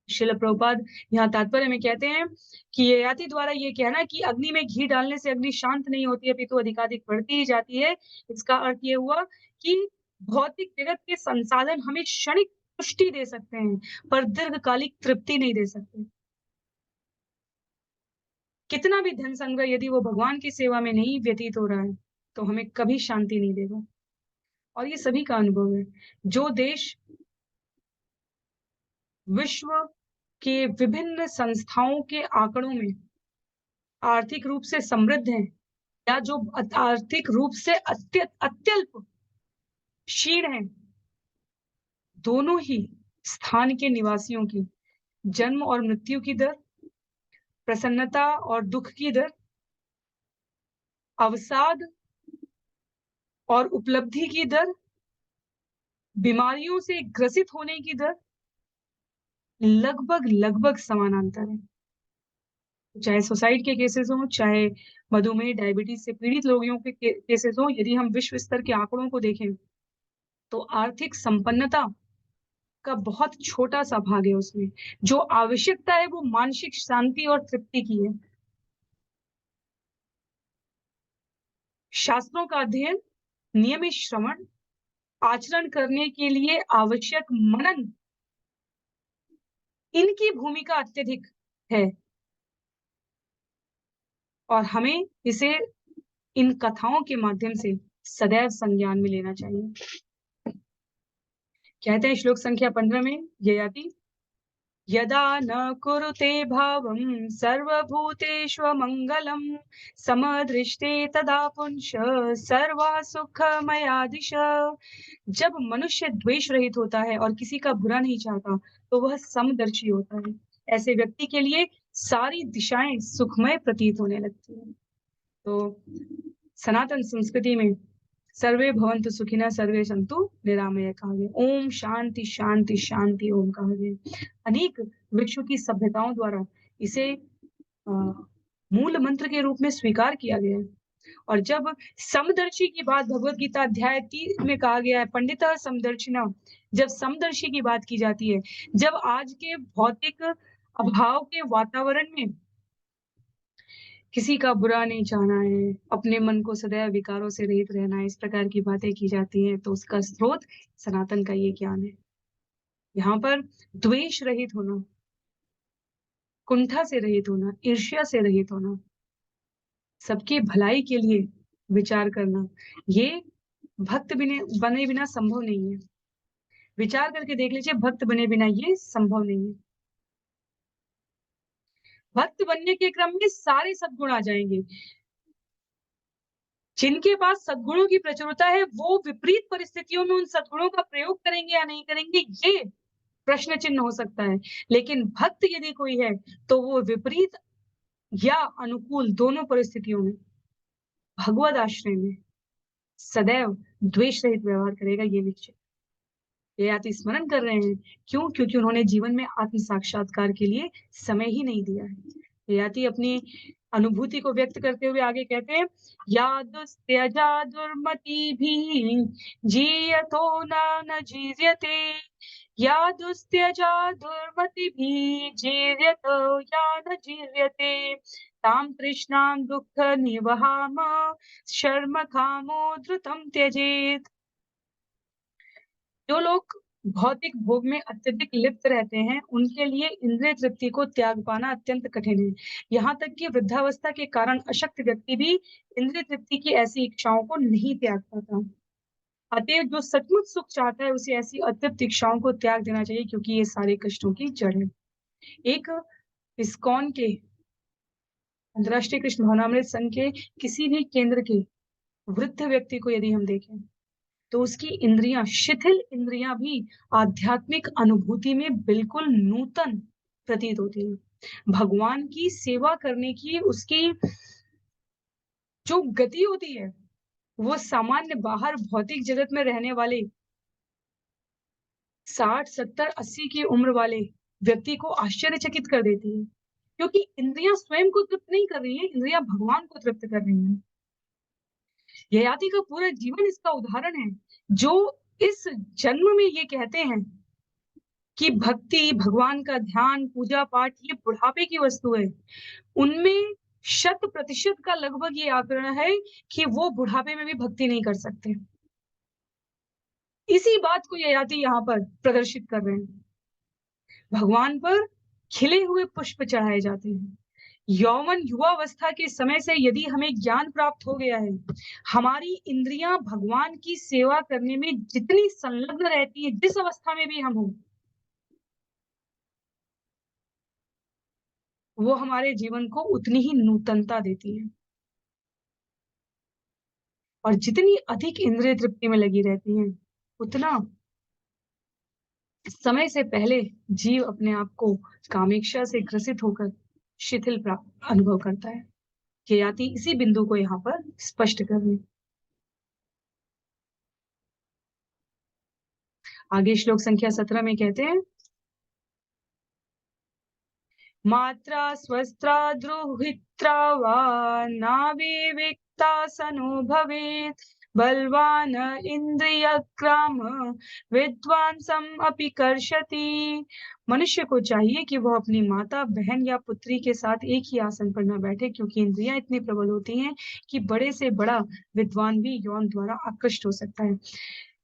श्रील प्रभुपाद यहाँ तात्पर्य में कहते हैं कि ययाति द्वारा ये कहना कि अग्नि में घी डालने से अग्नि शांत नहीं होती है, अपितु अधिकाधिक बढ़ती ही जाती है। इसका अर्थ ये हुआ कि भौतिक जगत के संसाधन हमें क्षणिक पुष्टि दे सकते हैं, पर दीर्घकालिक तृप्ति नहीं दे सकते। कितना भी धन संग्रह यदि वो भगवान की सेवा में नहीं व्यतीत हो रहा है, तो हमें कभी शांति नहीं देगा। और ये सभी का अनुभव है। जो देश विश्व के विभिन्न संस्थाओं के आंकड़ों में आर्थिक रूप से समृद्ध हैं, या जो आर्थिक रूप से अत्यल्प क्षीण हैं, दोनों ही स्थान के निवासियों की जन्म और मृत्यु की दर, प्रसन्नता और दुख की दर, अवसाद और उपलब्धि की दर, बीमारियों से ग्रसित होने की दर लगभग समानांतर है। चाहे सुसाइड के केसेस हों, चाहे मधुमेह, डायबिटीज से पीड़ित रोगियों के केसेस हों, यदि हम विश्व स्तर के आंकड़ों को देखें, तो आर्थिक संपन्नता का बहुत छोटा-सा भाग है उसमें। जो आवश्यकता है वो मानसिक शांति और तृप्ति की है। शास्त्रों का अध्ययन, नियमित श्रवण, आचरण करने के लिए आवश्यक मनन, इनकी भूमिका अत्यधिक है और हमें इसे इन कथाओं के माध्यम से सदैव संज्ञान में लेना चाहिए। कहते हैं श्लोक संख्या 15 में ययाति, यदा न कुरुते भावं सर्वभूतेष्वमङ्गलं समदृष्टे तदा पुंस सर्वा सुखमया दिशा। जब मनुष्य द्वेष रहित होता है और किसी का बुरा नहीं चाहता, तो वह समदर्शी होता है। ऐसे व्यक्ति के लिए सारी दिशाएं सुखमय प्रतीत होने लगती हैं। तो सनातन संस्कृति में सर्वे भवन्तु सुखिनः सर्वे सन्तु निरामयः कहा गया। ओम शांति शांति शांति ओम कहा गया। अनेक विश्व की सभ्यताओं द्वारा इसे मूल मंत्र के रूप में स्वीकार किया गया है। और जब समदर्शी की बात भगवत गीता अध्याय 3 में कहा गया है, पंडितः समदर्शिना, जब समदर्शी की बात की जाती है, जब आज के भौतिक अभाव के वातावरण में किसी का बुरा नहीं चाहना है, अपने मन को सदैव विकारों से रहित रहना है, इस प्रकार की बातें की जाती हैं, तो उसका स्रोत सनातन का ये ज्ञान है। यहाँ पर द्वेष रहित होना, कुंठा से रहित होना, ईर्ष्या से रहित होना, सबकी भलाई के लिए विचार करना, ये भक्त बने बिना संभव नहीं है। विचार करके देख लीजिए, भक्त बने बिना ये संभव नहीं है। भक्त बनने के क्रम में सारे सद्गुण आ जाएंगे। जिनके पास सद्गुणों की प्रचुरता है, वो विपरीत परिस्थितियों में उन सद्गुणों का प्रयोग करेंगे या नहीं करेंगे, ये प्रश्न चिन्ह हो सकता है। लेकिन भक्त यदि कोई है, तो वो विपरीत या अनुकूल दोनों परिस्थितियों में भगवद आश्रय में सदैव द्वेष रहित व्यवहार करेगा, ये निश्चित। ययाति स्मरण कर रहे हैं, क्यों? क्योंकि उन्होंने जीवन में आत्म साक्षात्कार के लिए समय ही नहीं दिया है। ययाति अपनी अनुभूति को व्यक्त करते हुए आगे कहते हैं, यादुस्त्यजा दुर्मतिभिः जीयतो न जीर्यते, यादुस्त्यजा दुर्मतिभिः जीर्यतो या न जीर्यते, तां तृष्णां दुःख निवहाम शर्म कामो धृतं त्यजेत्। जो लोग भौतिक भोग में अत्यधिक लिप्त रहते हैं, उनके लिए इंद्रिय तृप्ति को त्याग पाना अत्यंत कठिन है। यहाँ तक कि वृद्धावस्था के कारण अशक्त व्यक्ति भी इंद्रिय तृप्ति की ऐसी इच्छाओं को नहीं त्याग पाता। अतएव जो सचमुच सुख चाहता है, उसे ऐसी अतृप्त इच्छाओं को त्याग देना चाहिए, क्योंकि ये सारे कष्टों की जड़ है। एक इस्कॉन के, अंतर्राष्ट्रीय कृष्ण भवनामृत संघ के किसी भी केंद्र के वृद्ध व्यक्ति को यदि हम देखें, तो उसकी इंद्रियां, शिथिल इंद्रियां भी आध्यात्मिक अनुभूति में बिल्कुल नूतन प्रतीत होती हैं। भगवान की सेवा करने की उसकी जो गति होती है, वो सामान्य बाहर भौतिक जगत में रहने वाले 60, 70, 80 की उम्र वाले व्यक्ति को आश्चर्यचकित कर देती है, क्योंकि इंद्रियां स्वयं को तृप्त नहीं कर रही हैं, इंद्रियां भगवान को तृप्त कर रही हैं। ययाति का पूरा जीवन इसका उदाहरण है, जो इस जन्म में ये कहते हैं कि भक्ति, भगवान का ध्यान, पूजा पाठ ये बुढ़ापे की वस्तु है। उनमें 100% का लगभग ये आंकड़ा है कि वो बुढ़ापे में भी भक्ति नहीं कर सकते। इसी बात को ययाति यहाँ पर प्रदर्शित कर रहे हैं। भगवान पर खिले हुए पुष्प चढ़ाए जाते हैं। यौवन युवावस्था के समय से यदि हमें ज्ञान प्राप्त हो गया है, हमारी इंद्रियां भगवान की सेवा करने में जितनी संलग्न रहती है, जिस अवस्था में भी हम हो, वो हमारे जीवन को उतनी ही नूतनता देती है। और जितनी अधिक इंद्रिय तृप्ति में लगी रहती हैं, उतना समय से पहले जीव अपने आप को कामेक्षा से ग्रसित होकर शिथिल अनुभव करता है। ययाति इसी बिंदु को यहाँ पर स्पष्ट कर रहे हैं। आगे श्लोक संख्या 17 में कहते हैं, मात्रा स्वस्त्रा द्रुहित्रा वा नाविविक्ता सनो भवेत् बलवान इंद्रियग्राम विद्वांसम अपि कर्षति। मनुष्य को चाहिए कि वह अपनी माता, बहन या पुत्री के साथ एक ही आसन पर न बैठे, क्योंकि इंद्रियां इतनी प्रबल होती हैं कि बड़े से बड़ा विद्वान भी यौन द्वारा आकृष्ट हो सकता है।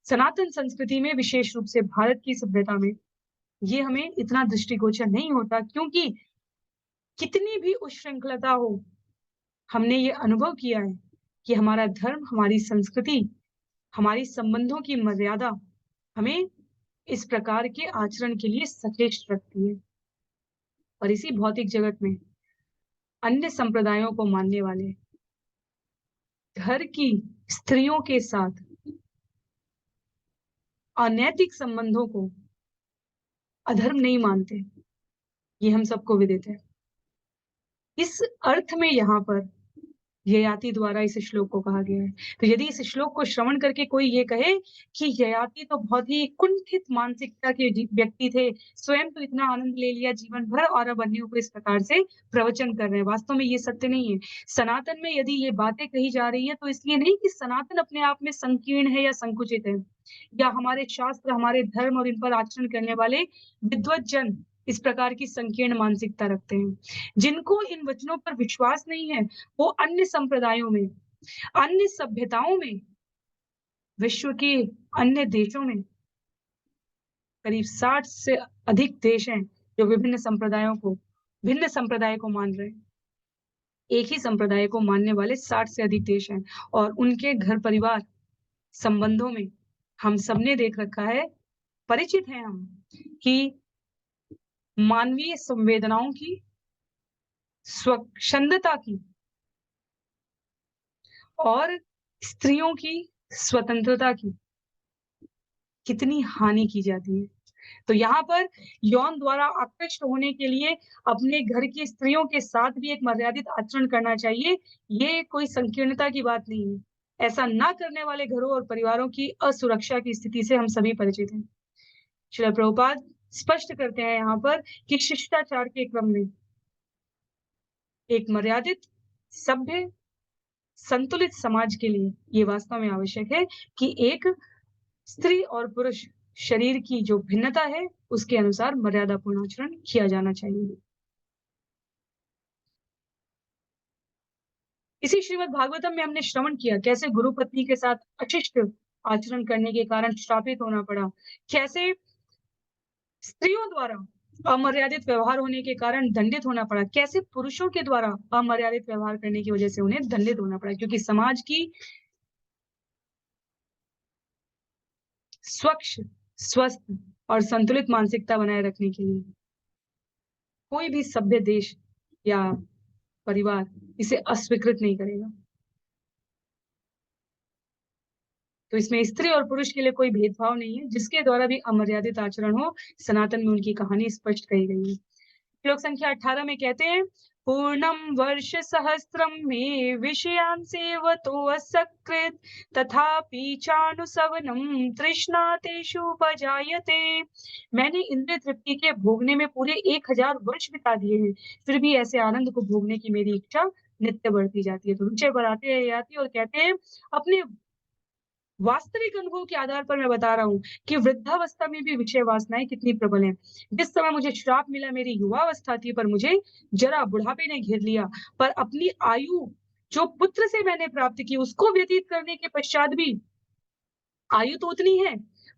सनातन संस्कृति में, विशेष रूप से भारत की सभ्यता में, ये हमें इतना दृष्टिगोचर नहीं होता, क्योंकि कितनी भी उच्छृंखलता हो, हमने ये अनुभव किया है कि हमारा धर्म, हमारी संस्कृति, हमारी संबंधों की मर्यादा हमें इस प्रकार के आचरण के लिए सचेत रखती है। और इसी भौतिक जगत में अन्य संप्रदायों को मानने वाले घर की स्त्रियों के साथ अनैतिक संबंधों को अधर्म नहीं मानते, ये हम सबको विदित है। इस अर्थ में यहाँ पर ययाति द्वारा इस श्लोक को कहा गया है। तो यदि इस श्लोक को श्रवण करके कोई ये कहे कि ययाति तो बहुत ही कुंठित मानसिकता के व्यक्ति थे, स्वयं तो इतना आनंद ले लिया जीवन भर और अब अन्यों को इस प्रकार से प्रवचन कर रहे हैं, वास्तव में ये सत्य नहीं है। सनातन में यदि ये बातें कही जा रही है तो इसलिए नहीं कि सनातन अपने आप में संकीर्ण है या संकुचित है, या हमारे शास्त्र, हमारे धर्म और इन पर आचरण करने वाले विद्वत जन इस प्रकार की संकीर्ण मानसिकता रखते हैं। जिनको इन वचनों पर विश्वास नहीं है, वो अन्य संप्रदायों में, अन्य सभ्यताओं में, विश्व के अन्य देशों में करीब 60 से अधिक देश हैं जो विभिन्न भिन्न संप्रदाय को मान रहे हैं। एक ही संप्रदाय को मानने वाले 60 से अधिक देश हैं, और उनके घर परिवार संबंधों में हम सबने देख रखा है, परिचित हैं हम, कि मानवीय संवेदनाओं की, स्वच्छंदता की और स्त्रियों की स्वतंत्रता की कितनी हानि की जाती है। तो यहाँ पर यौन द्वारा आकृष्ट होने के लिए अपने घर की स्त्रियों के साथ भी एक मर्यादित आचरण करना चाहिए, ये कोई संकीर्णता की बात नहीं है। ऐसा ना करने वाले घरों और परिवारों की असुरक्षा की स्थिति से हम सभी परिचित हैं। श्रील प्रभुपाद स्पष्ट करते हैं यहाँ पर कि शिष्टाचार के क्रम में एक मर्यादित, सभ्य, संतुलित समाज के लिए ये वास्तव में आवश्यक है कि एक स्त्री और पुरुष शरीर की जो भिन्नता है, उसके अनुसार मर्यादापूर्ण आचरण किया जाना चाहिए। इसी श्रीमद् भागवतम में हमने श्रवण किया कैसे गुरु पत्नी के साथ अशिष्ट आचरण करने के कारण श्रापित होना पड़ा, कैसे स्त्रियों द्वारा अमर्यादित व्यवहार होने के कारण दंडित होना पड़ा, कैसे पुरुषों के द्वारा अमर्यादित व्यवहार करने की वजह से उन्हें दंडित होना पड़ा, क्योंकि समाज की स्वच्छ, स्वस्थ और संतुलित मानसिकता बनाए रखने के लिए कोई भी सभ्य देश या परिवार इसे अस्वीकृत नहीं करेगा। तो इसमें स्त्री और पुरुष के लिए कोई भेदभाव नहीं है, जिसके द्वारा भी अमर्यादित आचरण हो, सनातन में उनकी कहानी स्पष्ट कही गई है। श्लोक संख्या 18 में कहते हैं, पूर्णम वर्ष सहस्त्रम में विषयान सेवतो असकृत तथापि चानुसवनम तृष्णा तेषु उपजायते। मैंने इंद्रिय तृप्ति के भोगने में पूरे 1000 वर्ष बिता दिए हैं, फिर भी ऐसे आनंद को भोगने की मेरी इच्छा नित्य बढ़ती जाती है। तो रुचि बढ़ाते हैं आती और कहते हैं, अपने वास्तविक अनुभव के आधार पर मैं बता रहा हूँ कि वृद्धावस्था में भी विषय वासनाएं कितनी प्रबल हैं। जिस समय मुझे श्राप मिला, मेरी युवावस्था थी, पर मुझे जरा बुढ़ापे ने घेर लिया। पर अपनी आयु जो पुत्र से मैंने प्राप्त की, उसको व्यतीत करने के पश्चात भी आयु तो उतनी है,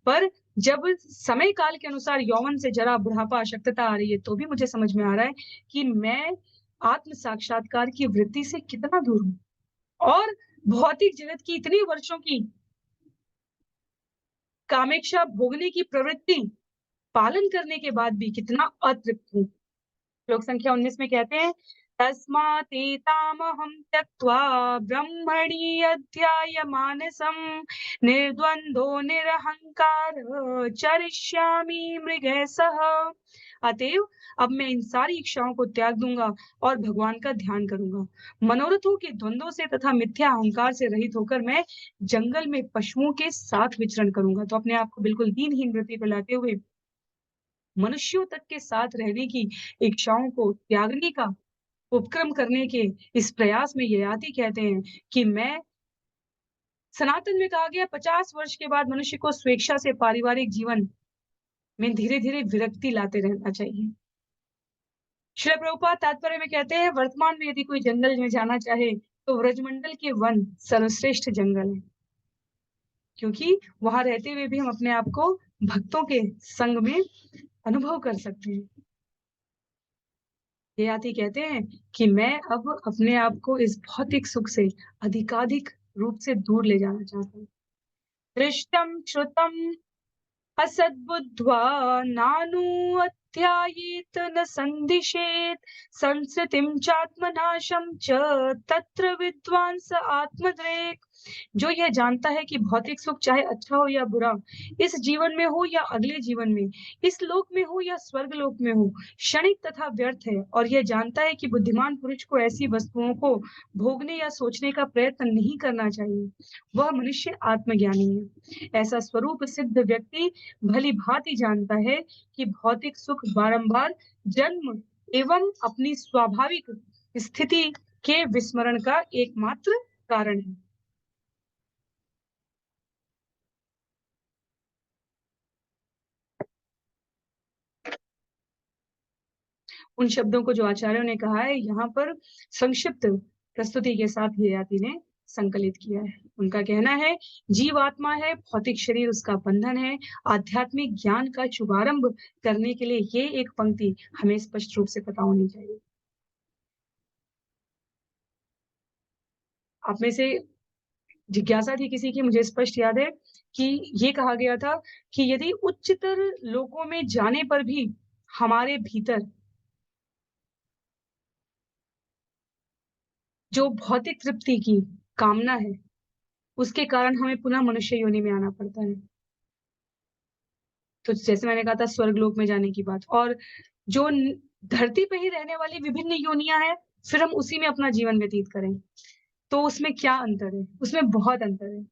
पर जब समय काल के अनुसार यौवन से जरा बुढ़ापा, अशक्तता आ रही है, तो भी मुझे समझ में आ रहा है कि मैं आत्म साक्षात्कार की वृत्ति से कितना दूर हूँ, और भौतिक जगत की इतनी वर्षों की कामेक्षा भोगने की प्रवृत्ति पालन करने के बाद भी कितना अतृप्त हूँ। श्लोक संख्या 19 में कहते हैं, तस्मातेतामहं त्यक्त्वा ब्रह्मणि अध्यायमानसं निर्द्वन्द्वो निरहंकार चरिष्यामि मृगैः सह। अतएव अब मैं इन सारी इच्छाओं को त्याग दूंगा और भगवान का ध्यान करूंगा। मनोरथों के द्वंद्वों से तथा मिथ्या अहंकार से रहित होकर मैं जंगल में पशुओं के साथ विचरण करूंगा। तो अपने आप को बिल्कुल दीनहीन वृत्ति पर लाते हुए मनुष्यों तक के साथ रहने की इच्छाओं को त्यागने का उपक्रम करने के इस प्रयास में ययाति कहते हैं कि मैं सनातन में कहा गया 50 वर्ष के बाद मनुष्य को स्वेच्छा से पारिवारिक जीवन में धीरे-धीरे विरक्ति लाते रहना चाहिए। श्रील प्रभुपाद तात्पर्य में कहते हैं वर्तमान में यदि कोई जंगल में जाना चाहे तो व्रजमंडल के वन सर्वश्रेष्ठ जंगल है, क्योंकि वहां रहते हुए भी हम अपने आप को भक्तों के संग में अनुभव कर सकते हैं। ययाति कहते हैं कि मैं अब अपने आप को इस भौतिक सुख से अधिकाधिक रूप से दूर ले जाना चाहता हूँ। दृष्टम श्रुतम असद्बुद्ध्वा नानुअध्यायेत न संदिशेत संस्कृतिं चात्मनाशं च तत्र विद्वान स आत्मद्रेक। जो यह जानता है कि भौतिक सुख चाहे अच्छा हो या बुरा, इस जीवन में हो या अगले जीवन में, इस लोक में हो या स्वर्ग लोक में हो, क्षणिक तथा व्यर्थ है, और यह जानता है कि बुद्धिमान पुरुष को ऐसी वस्तुओं को भोगने या सोचने का प्रयत्न नहीं करना चाहिए, वह मनुष्य आत्मज्ञानी है। ऐसा स्वरूप सिद्ध व्यक्ति भली भांति जानता है कि भौतिक सुख बारंबार जन्म एवं अपनी स्वाभाविक स्थिति के विस्मरण का एकमात्र कारण है। उन शब्दों को जो आचार्यों ने कहा है यहाँ पर संक्षिप्त प्रस्तुति के साथ ययाति ने संकलित किया है। उनका कहना है जीवात्मा है, भौतिक शरीर उसका बंधन है। आध्यात्मिक ज्ञान का शुभारंभ करने के लिए ये एक पंक्ति हमें स्पष्ट रूप से पता होनी चाहिए। आप में से जिज्ञासा थी किसी की, मुझे स्पष्ट याद है कि ये कहा गया था कि यदि उच्चतर लोकों में जाने पर भी हमारे भीतर जो भौतिक तृप्ति की कामना है, उसके कारण हमें पुनः मनुष्य योनि में आना पड़ता है। तो जैसे मैंने कहा था स्वर्ग लोक में जाने की बात, और जो धरती पे ही रहने वाली विभिन्न योनियां हैं, फिर हम उसी में अपना जीवन व्यतीत करें, तो उसमें क्या अंतर है? उसमें बहुत अंतर है।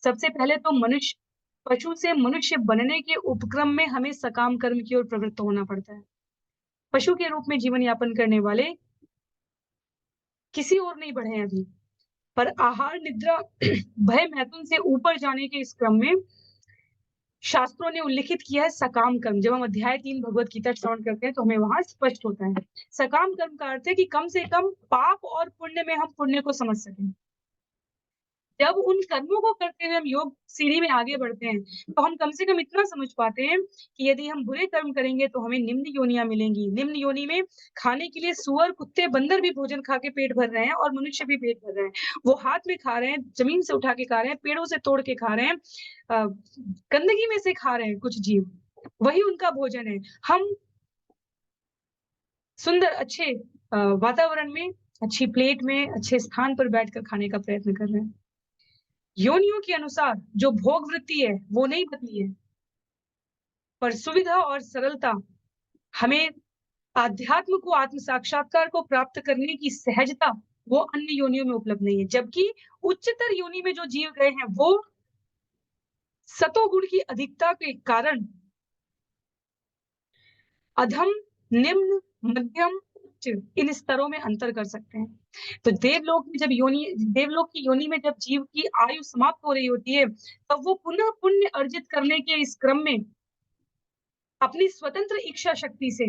सबसे पहले तो मनुष्य पशु से मनुष्य बनने के उपक्रम में हमें सकाम कर्म की ओर प्रवृत्त होना पड़ता है। पशु के रूप में जीवन यापन करने वाले किसी और नहीं बढ़े हैं अभी, पर आहार निद्रा भय मैथुन से ऊपर जाने के इस क्रम में शास्त्रों ने उल्लिखित किया है सकाम कर्म। जब हम अध्याय 3 भगवत गीता श्रवण करते हैं तो हमें वहां स्पष्ट होता है। सकाम कर्म का अर्थ है कि कम से कम पाप और पुण्य में हम पुण्य को समझ सकें। जब उन कर्मों को करते हुए हम योग सीढ़ी में आगे बढ़ते हैं, तो हम कम से कम इतना समझ पाते हैं कि यदि हम बुरे कर्म करेंगे तो हमें निम्न योनियां मिलेंगी। निम्न योनि में खाने के लिए सुअर, कुत्ते, बंदर भी भोजन खा के पेट भर रहे हैं और मनुष्य भी पेट भर रहे हैं। वो हाथ में खा रहे हैं, जमीन से उठा के खा रहे हैं, पेड़ों से तोड़ के खा रहे हैं, गंदगी में से खा रहे हैं कुछ जीव, वही उनका भोजन है। हम सुंदर अच्छे वातावरण में, अच्छी प्लेट में, अच्छे स्थान पर बैठकर खाने का प्रयत्न कर रहे हैं। योनियों के अनुसार जो भोग वृत्ति है वो नहीं बदली है, पर सुविधा और सरलता हमें आध्यात्म को, आत्म साक्षात्कार को प्राप्त करने की सहजता वो अन्य योनियों में उपलब्ध नहीं है। जबकि उच्चतर योनि में जो जीव गए हैं वो सतोगुण की अधिकता के कारण अधम, निम्न, मध्यम, उच्च इन स्तरों में अंतर कर सकते हैं। तो देवलोक में जब देवलोक की योनि में जब जीव की आयु समाप्त हो रही होती है, तब वो पुनः पुण्य अर्जित करने के इस क्रम में अपनी स्वतंत्र इच्छा शक्ति से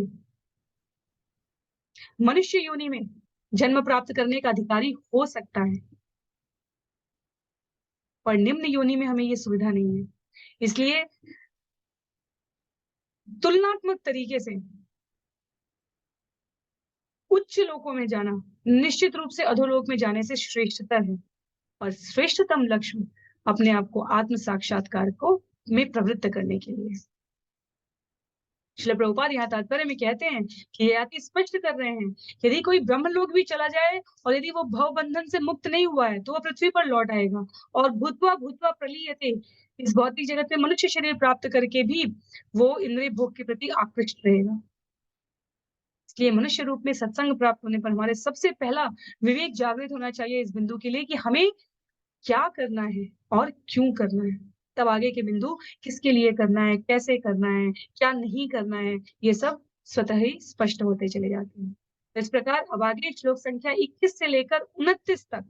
मनुष्य योनि में जन्म प्राप्त करने का अधिकारी हो सकता है, पर निम्न योनि में हमें ये सुविधा नहीं है। इसलिए तुलनात्मक तरीके से उच्च लोकों में जाना निश्चित रूप से अधोलोक में जाने से श्रेष्ठतर है, और श्रेष्ठतम लक्ष्य अपने आप को आत्म साक्षात्कार को में प्रवृत्त करने के लिए। श्रील प्रभुपाद यहाँ तात्पर्य में कहते हैं कि ययाति स्पष्ट कर रहे हैं, यदि कोई ब्रह्मलोक भी चला जाए और यदि वो भव बंधन से मुक्त नहीं हुआ है, तो वो पृथ्वी पर लौट आएगा और भूत्वा भूत्वा प्रलीयते, इस भौतिक जगत में मनुष्य शरीर प्राप्त करके भी वो इंद्रिय भोग के प्रति आकृष्ट रहेगा। इसलिए मनुष्य रूप में सत्संग प्राप्त होने पर हमारे सबसे पहला विवेक जागृत होना चाहिए इस बिंदु के लिए कि हमें क्या करना है और क्यों करना है। तब आगे के बिंदु किसके लिए करना है, कैसे करना है, क्या नहीं करना है, ये सब स्वतः ही स्पष्ट होते चले जाते हैं। तो इस प्रकार अब आगे श्लोक संख्या 21 से लेकर 29 तक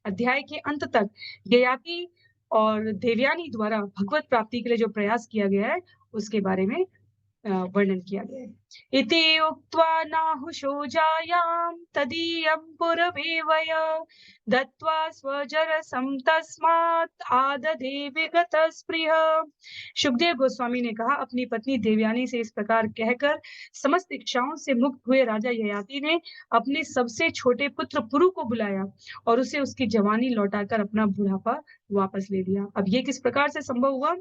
अध्याय के अंत तक ययाति और देवयानी द्वारा भगवत प्राप्ति के लिए जो प्रयास किया गया है उसके बारे में वर्णन किया गया है। इति उक्त्वा नाहुषो जायां तदीयं पुरवेवय दत्त्वा स्वजरसं तस्मात् आदधे विगतस्पृह। सुखदेव गोस्वामी ने कहा, अपनी पत्नी देवयानी से इस प्रकार कहकर समस्त इच्छाओं से मुक्त हुए राजा ययाति ने अपने सबसे छोटे पुत्र पुरु को बुलाया और उसे उसकी जवानी लौटाकर अपना बुढ़ापा वापस ले लिया। अब ये किस प्रकार से संभव हुआ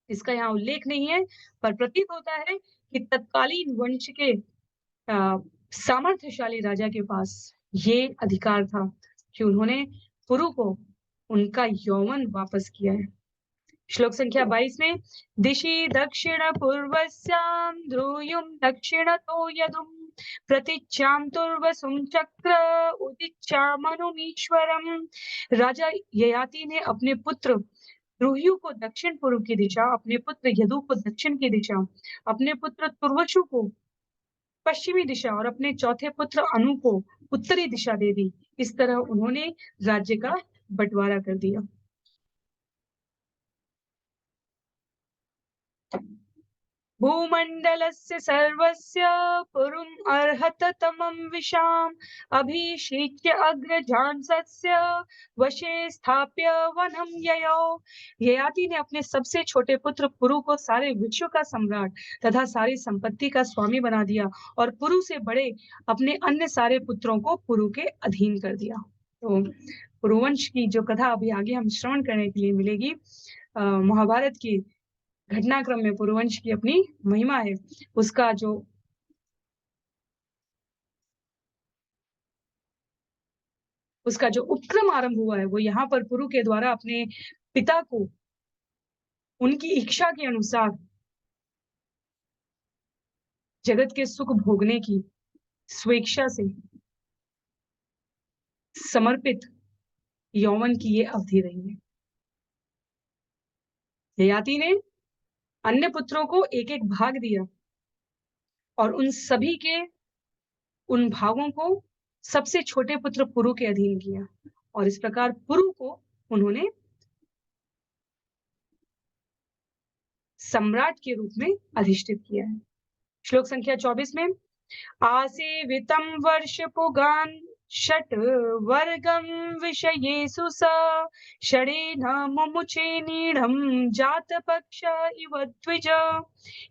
इसका यहाँ उल्लेख नहीं है, पर प्रतीत होता है कि तत्कालीन वंश के सामर्थ्यशाली राजा के पास ये अधिकार था कि उन्होंने पुरु को उनका यौवन वापस किया है। श्लोक संख्या 22 में दिशि दक्षिण पूर्वस्यां ध्रुयुं दक्षिणतो यदुं प्रतीच्यां तुर्वसुं चक्र उदिच्छामनुमीश्वरम्। राजा ययाति ने अपने पुत्र द्रुह्यु को दक्षिण पूर्व की दिशा, अपने पुत्र यदु को दक्षिण की दिशा, अपने पुत्र तुर्वशु को पश्चिमी दिशा और अपने चौथे पुत्र अनु को उत्तरी दिशा दे दी। इस तरह उन्होंने राज्य का बंटवारा कर दिया। भूमण्डलस्य सर्वस्य पुरुम् अर्हत तमं विशाम् अभिषेच्य अग्रजांसस्य वशे स्थाप्य वनं ययौ। ययाति ने अपने सबसे छोटे पुत्र पुरु को सारे विश्व का सम्राट तथा सारी संपत्ति का स्वामी बना दिया और पुरु से बड़े अपने अन्य सारे पुत्रों को पुरु के अधीन कर दिया। तो पुरुवंश की जो कथा अभी आगे हम श्रवण करने के लिए मिलेगी, महाभारत की घटनाक्रम में पुरुवंश की अपनी महिमा है, उसका जो उपक्रम आरंभ हुआ है वो यहाँ पर पुरु के द्वारा अपने पिता को उनकी इच्छा के अनुसार जगत के सुख भोगने की स्वेच्छा से समर्पित यौवन की ये अवधि रही है। ययाति ने अन्य पुत्रों को एक एक भाग दिया और उन सभी के उन भागों को सबसे छोटे पुत्र पुरु के अधीन किया और इस प्रकार पुरु को उन्होंने सम्राट के रूप में अधिष्ठित किया है। श्लोक संख्या 24 में आसेवितं वर्ष पुगान षट वर्गम विषयेषु स षडेन मुमुचे नीढ़म जात पक्ष इव द्विज।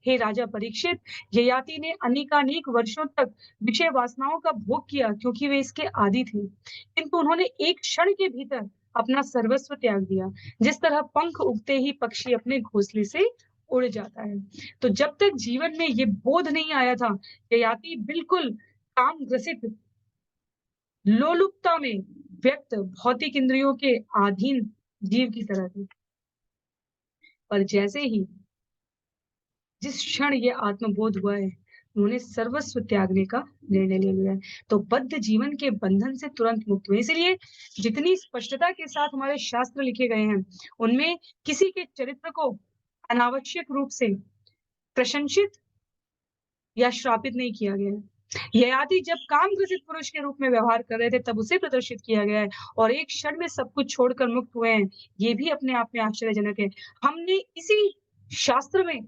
हे राजा परीक्षित, ययाति ने अनेकानेक वर्षों तक विषय वासनाओं का भोग किया क्योंकि वे इसके आदी थे, किंतु उन्होंने एक क्षण के भीतर अपना सर्वस्व त्याग दिया, जिस तरह पंख उगते ही पक्षी अपने घोंसले से उड़ जाता है। तो जब तक जीवन में ये बोध नहीं आया था, ययाति बिल्कुल काम ग्रसित लोलुपता में व्यक्त भौतिक इंद्रियों के अधीन जीव की तरह थे। पर जैसे ही जिस क्षण ये आत्मबोध हुआ है, उन्होंने सर्वस्व त्यागने का निर्णय ले लिया है, तो बद्ध जीवन के बंधन से तुरंत मुक्त हुए। इसलिए जितनी स्पष्टता के साथ हमारे शास्त्र लिखे गए हैं, उनमें किसी के चरित्र को अनावश्यक रूप से प्रशंसित या श्रापित नहीं किया गया है। ययाति जब काम ग्रसित पुरुष के रूप में व्यवहार कर रहे थे, तब उसे प्रदर्शित किया गया है और एक क्षण में सब कुछ छोड़कर मुक्त हुए हैं, ये भी अपने आप में आश्चर्यजनक है। हमने इसी शास्त्र में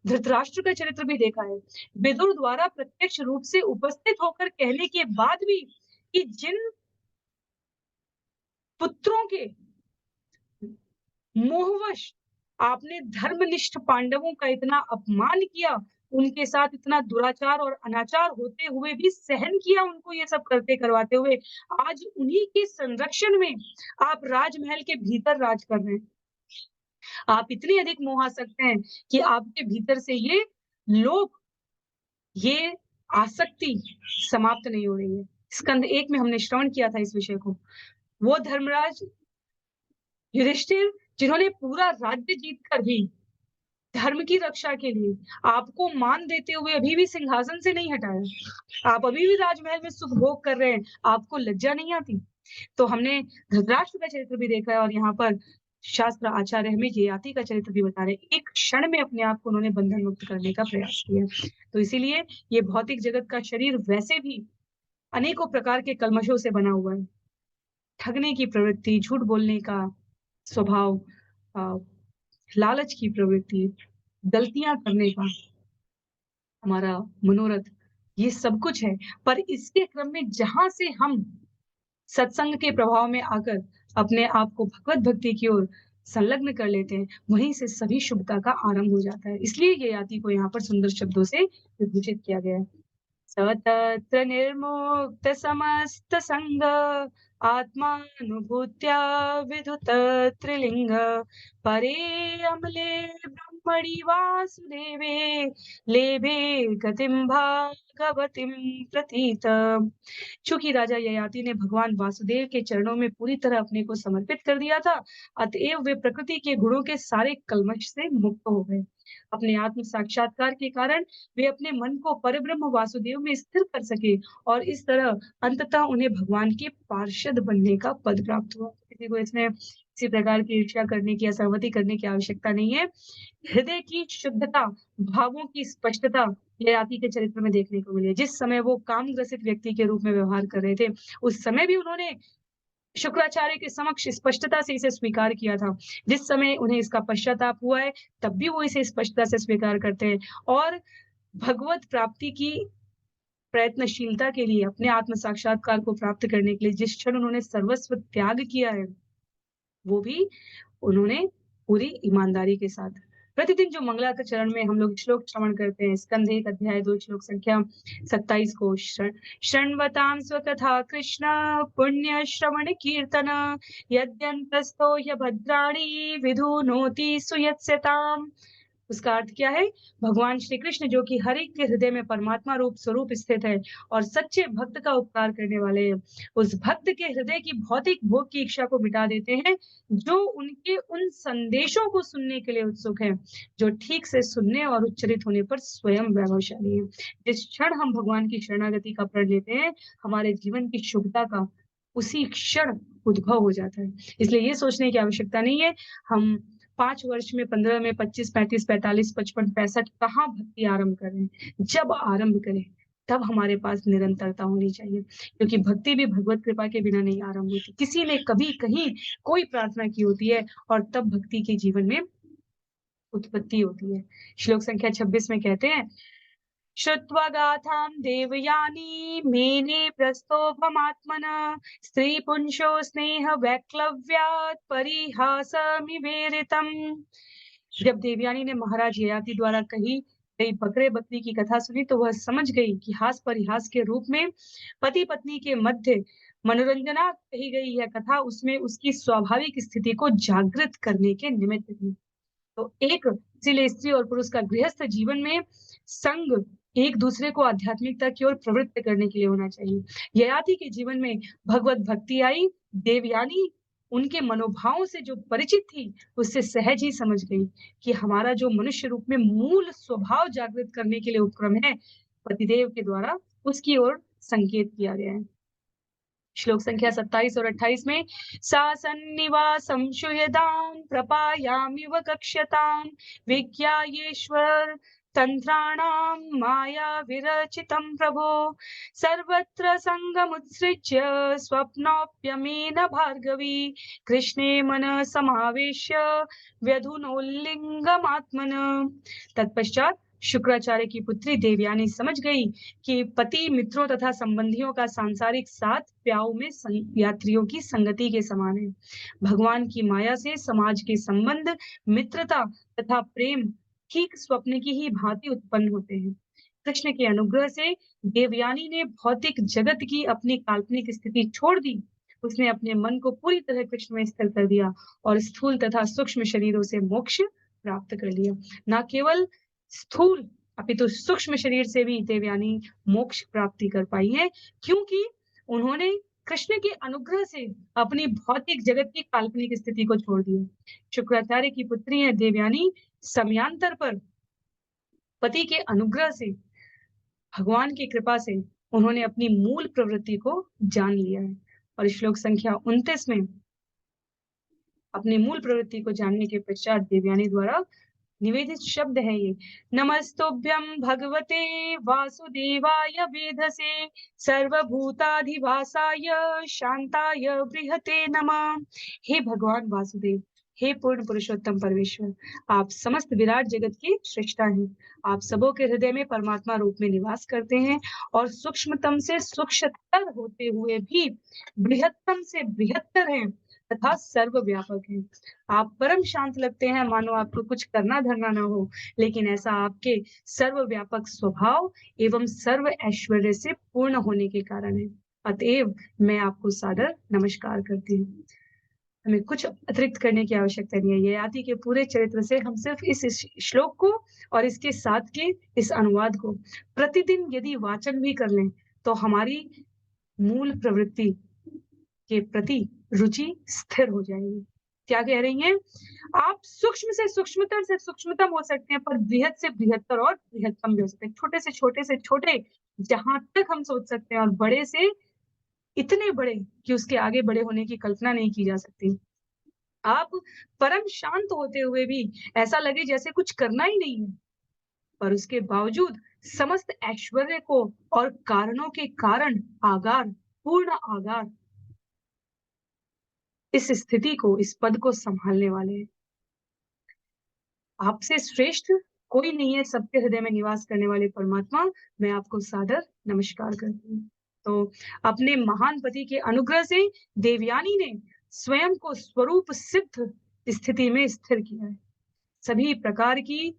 धृतराष्ट्र का चरित्र भी देखा है। विदुर द्वारा प्रत्यक्ष रूप से उपस्थित होकर कहने के बाद भी कि जिन पुत्रों के मोहवश आपने धर्मनिष्ठ पांडवों का इतना अपमान किया, उनके साथ इतना दुराचार और अनाचार होते हुए भी सहन किया, उनको ये सब करते करवाते हुए, आज उन्हीं के संरक्षण में आप राजमहल के भीतर राज कर रहे हैं। आप इतने अधिक मोहासक्त हैं कि आपके भीतर से ये लोग ये आसक्ति समाप्त नहीं हो रही है। स्कंद 1 में हमने श्रवण किया था इस विषय को। वो धर्मराज युधिष्ठिर जिन्होंने पूरा राज्य जीतकर भी धर्म की रक्षा के लिए आपको मान देते हुए अभी भी सिंहासन से नहीं हटाया। आप अभी भी राजमहल में सुख भोग कर रहे हैं, आपको लज्जा नहीं आती? तो हमने धृतराष्ट्र का चरित्र भी देखा है और यहाँ पर शास्त्र आचार्य हमें ययाति का चरित्र भी बता रहे हैं। एक क्षण में अपने आप को उन्होंने बंधन मुक्त करने का प्रयास किया। तो इसीलिए ये भौतिक जगत का शरीर वैसे भी अनेकों प्रकार के कल्मशों से बना हुआ है। ठगने की प्रवृत्ति, झूठ बोलने का स्वभाव, अ, लालच की प्रवृत्ति, गलतियां करने का हमारा मनोरथ, ये सब कुछ है। पर इसके क्रम में जहां से हम सत्संग के प्रभाव में आकर अपने आप को भगवत भक्ति की ओर संलग्न कर लेते हैं, वहीं से सभी शुभता का आरंभ हो जाता है। इसलिए ययाति को यहाँ पर सुंदर शब्दों से विभूषित किया गया है। सतत्र निर्मुक्त समस्त संग आत्मानुभूत्या विधुत त्रिलिंग परे अमले ब्रह्मणि वासुदेवे लेभे गतिं भागवतीं प्रतीत। चूंकि राजा ययाति ने भगवान वासुदेव के चरणों में पूरी तरह अपने को समर्पित कर दिया था, अतएव वे प्रकृति के गुणों के सारे कल्मश से मुक्त हो गए। अपने आत्म साक्षात्कार के कारण वे अपने मन को परब्रह्म वासुदेव में स्थिर कर सके और इस तरह अंततः उन्हें भगवान के पार्षद बनने का पद प्राप्त हुआ। किसी को इसमें किसी प्रकार की ईर्ष्या करने की या सहमति करने की आवश्यकता नहीं है। हृदय की शुद्धता, भावों की स्पष्टता ययाति के चरित्र में देखने को मिली है। जिस समय वो कामग्रसित व्यक्ति के रूप में व्यवहार कर रहे थे, उस समय भी उन्होंने शुक्राचार्य के समक्ष स्पष्टता से इसे स्वीकार किया था। जिस समय उन्हें इसका पश्चाताप हुआ है, तब भी वो इसे स्पष्टता से स्वीकार करते हैं और भगवत प्राप्ति की प्रयत्नशीलता के लिए, अपने आत्म साक्षात्कार को प्राप्त करने के लिए जिस क्षण उन्होंने सर्वस्व त्याग किया है, वो भी उन्होंने पूरी ईमानदारी के साथ। प्रतिदिन जो मंगलाचरण में हम लोग श्लोक श्रवण करते हैं, स्कंध 1 अध्याय 2 श्लोक संख्या 27 को शृण्वतां स्वकथा कृष्ण पुण्य श्रवण कीर्तन यद्यन्तस्थो ह्यभद्राणि विधुनोति सुयत्स्यताम्। उसका अर्थ क्या है? भगवान श्री कृष्ण जो कि हर एक के हृदय में परमात्मा रूप स्वरूप स्थित है और सच्चे भक्त का उपकार करने वाले हैं, उस भक्त के हृदय की भौतिक भोग की इच्छा को मिटा देते हैं, जो उनके उन संदेशों को सुनने के लिए उत्सुक है, जो ठीक से सुनने और उच्चरित होने पर स्वयं वैभवशाली है। जिस क्षण हम भगवान की शरणागति का प्रण लेते हैं, हमारे जीवन की शुभता का उसी क्षण उद्भव हो जाता है। इसलिए ये सोचने की आवश्यकता नहीं है, हम 5 वर्ष में, 15 में, 25, 35, 45, 55, 65 कहाँ भक्ति आरंभ करें? जब आरंभ करें, तब हमारे पास निरंतरता होनी चाहिए, क्योंकि भक्ति भी भगवत कृपा के बिना नहीं आरंभ होती। किसी ने कभी कहीं कोई प्रार्थना की होती है और तब भक्ति के जीवन में उत्पत्ति होती है। श्लोक संख्या 26 में कहते हैं, श्रुत्वा गाथां देवयानी मेने प्रस्तोभमात्मनः स्त्रीपुंसो स्नेहवैक्लव्यात् परिहासमिवेरितम्। जब देवयानी ने महाराज ययाति द्वारा कही गई बकरे बकरी की कथा सुनी, तो वह समझ गई कि हास परिहास के रूप में पति पत्नी के मध्य मनोरंजना कही गई यह कथा उसमें उसकी स्वाभाविक स्थिति को जागृत करने के निमित्त थी। तो इसीलिए स्त्री और पुरुष का गृहस्थ जीवन में संग एक दूसरे को आध्यात्मिकता की ओर प्रवृत्त करने के लिए होना चाहिए। ययाति के जीवन में भगवत भक्ति आई। देवयानी उनके मनोभावों से जो परिचित थी, उससे सहज ही समझ गई कि हमारा जो मनुष्य रूप में मूल स्वभाव जागृत करने के लिए उपक्रम है, पतिदेव के द्वारा उसकी ओर संकेत किया गया है। श्लोक संख्या 27 और 28 में सा सन्निवासं शुयदां प्रपायामिव कक्ष्यतां विज्ञायेश्वर तंत्राणां माया विरचितं प्रभो सर्वत्र संगमुत्सृज्य स्वप्नोप्यमेन भार्गवी कृष्णे मन समावेश्य व्यधुनोल्लिंगमात्मन। तत्पश्चात शुक्राचार्य की पुत्री देवयानी समझ गई कि पति मित्रों तथा संबंधियों का सांसारिक साथ प्याऊ में यात्रियों की संगति के समान है। भगवान की माया से समाज के संबंध, मित्रता तथा प्रेम ठीक स्वप्न की ही भांति उत्पन्न होते हैं। कृष्ण के अनुग्रह से देवयानी ने भौतिक जगत की अपनी काल्पनिक स्थिति छोड़ दी। उसने अपने मन को पूरी तरह कृष्ण में स्थिर कर दिया और स्थूल तथा सूक्ष्म शरीरों से मोक्ष प्राप्त कर लिया। न केवल स्थूल अपितु सूक्ष्म शरीर से भी देवयानी मोक्ष प्राप्ति कर पाई है, क्योंकि उन्होंने कृष्ण के अनुग्रह से अपनी भौतिक जगत की काल्पनिक स्थिति को छोड़ दिया। शुक्राचार्य की पुत्री है देवयानी, समयांतर पर पति के अनुग्रह से, भगवान की कृपा से उन्होंने अपनी मूल प्रवृत्ति को जान लिया है। और श्लोक संख्या 29 में अपनी मूल प्रवृत्ति को जानने के पश्चात देवयानी द्वारा निवेदित शब्द है ये, नमस्तुभ्यं भगवते वासुदेवाय वेधसे सर्वभूताधिवासाय शांताय बृहते नमः। हे भगवान वासुदेव, हे पूर्ण पुरुषोत्तम परमेश्वर, आप समस्त विराट जगत के सृष्टा हैं। आप सबों के हृदय में परमात्मा रूप में निवास करते हैं और सूक्ष्मतम से सूक्ष्मतर होते हुए भी बृहत्तम से बृहत्तर हैं तथा सर्वव्यापक हैं। आप परम शांत लगते हैं, मानो आपको कुछ करना धरना ना हो, लेकिन ऐसा आपके सर्वव्यापक स्वभाव एवं सर्व ऐश्वर्य से पूर्ण होने के कारण है। अतएव मैं आपको सादर नमस्कार करती हूँ। हमें कुछ अतिरिक्त करने की आवश्यकता नहीं है। ययाति के पूरे चरित्र से हम सिर्फ इस श्लोक को और इसके साथ के इस अनुवाद को प्रतिदिन यदि वाचन भी कर लें, तो हमारी मूल प्रवृत्ति के प्रति रुचि स्थिर हो जाएगी। क्या कह रही हैं? आप सूक्ष्म से सूक्ष्मतम हो सकते हैं, पर बृहद से बृहत्तर और बृहत्तम भी हो सकते हैं। छोटे से छोटे जहां तक हम सोच सकते हैं, और बड़े से इतने बड़े कि उसके आगे बड़े होने की कल्पना नहीं की जा सकती। आप परम शांत होते हुए भी ऐसा लगे जैसे कुछ करना ही नहीं है, पर उसके बावजूद समस्त ऐश्वर्य को और कारणों के कारण आगार, पूर्ण आगार इस स्थिति को, इस पद को संभालने वाले हैं। आपसे श्रेष्ठ कोई नहीं है, सबके हृदय में निवास करने वाले परमात्मा, मैं आपको सादर नमस्कार करती हूँ। तो अपने महान पति के अनुग्रह से देवयानी ने स्वयं को स्वरूप सिद्ध स्थिति में स्थिर किया है। सभी प्रकार की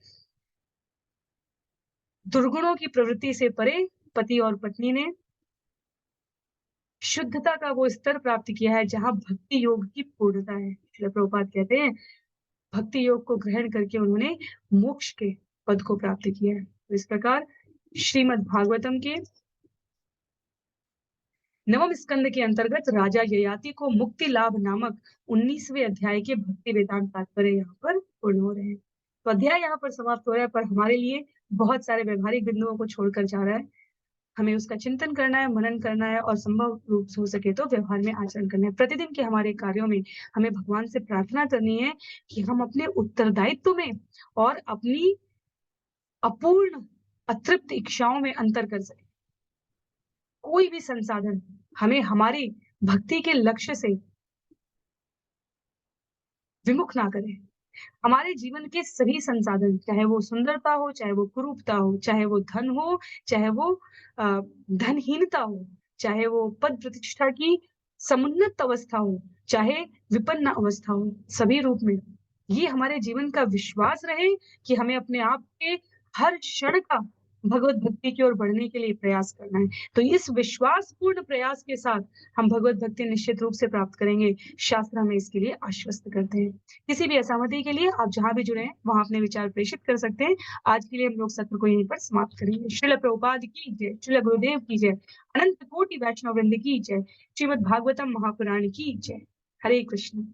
दुर्गुणों की प्रवृत्ति से परे पति और पत्नी ने शुद्धता का वो स्तर प्राप्त किया है जहां भक्ति योग की पूर्णता है। श्रील प्रभुपाद कहते हैं, भक्ति योग को ग्रहण करके उन्होंने मोक्ष के पद को प्राप्त किया है। तो इस प्रकार श्रीमद् भागवतम के नवम स्कंद के अंतर्गत राजा ययाति को मुक्ति लाभ नामक 19वें अध्याय के भक्ति वेदांत तात्पर्य यहाँ पर पूर्ण हो रहे हैं। तो अध्याय यहाँ पर समाप्त हो रहा है, पर हमारे लिए बहुत सारे व्यवहारिक बिंदुओं को छोड़कर जा रहा है। हमें उसका चिंतन करना है, मनन करना है और संभव रूप से हो सके तो व्यवहार में आचरण करना है। प्रतिदिन के हमारे कार्यों में हमें भगवान से प्रार्थना करनी है कि हम अपने उत्तरदायित्व में और अपनी अपूर्ण अतृप्त इच्छाओं में अंतर कर सके। कोई भी संसाधन हमें हमारी भक्ति के लक्ष्य से विमुख ना करे। हमारे जीवन के सभी संसाधन, चाहे वो सुंदरता हो, चाहे वो कुरूपता हो, चाहे वो धन हो, चाहे वो धनहीनता हो, चाहे वो पद प्रतिष्ठा की समुन्नत अवस्था हो, चाहे विपन्न अवस्था हो, सभी रूप में ये हमारे जीवन का विश्वास रहे कि हमें अपने आप के हर क्षण का भगवत भक्ति की ओर बढ़ने के लिए प्रयास करना है। तो इस विश्वास पूर्ण प्रयास के साथ हम भगवत भक्ति निश्चित रूप से प्राप्त करेंगे। शास्त्र हमें इसके लिए आश्वस्त करते हैं। किसी भी असहमति के लिए आप जहां भी जुड़े हैं वहां अपने विचार प्रेषित कर सकते हैं। आज के लिए हम लोग सत्र को यहीं पर समाप्त करेंगे। श्रील प्रभुपाद की जय, श्रील गुरुदेव की जय, अनंत कोटि वैष्णव वृंद की जय, श्रीमद् भागवतम महापुराण की जय। हरे कृष्ण।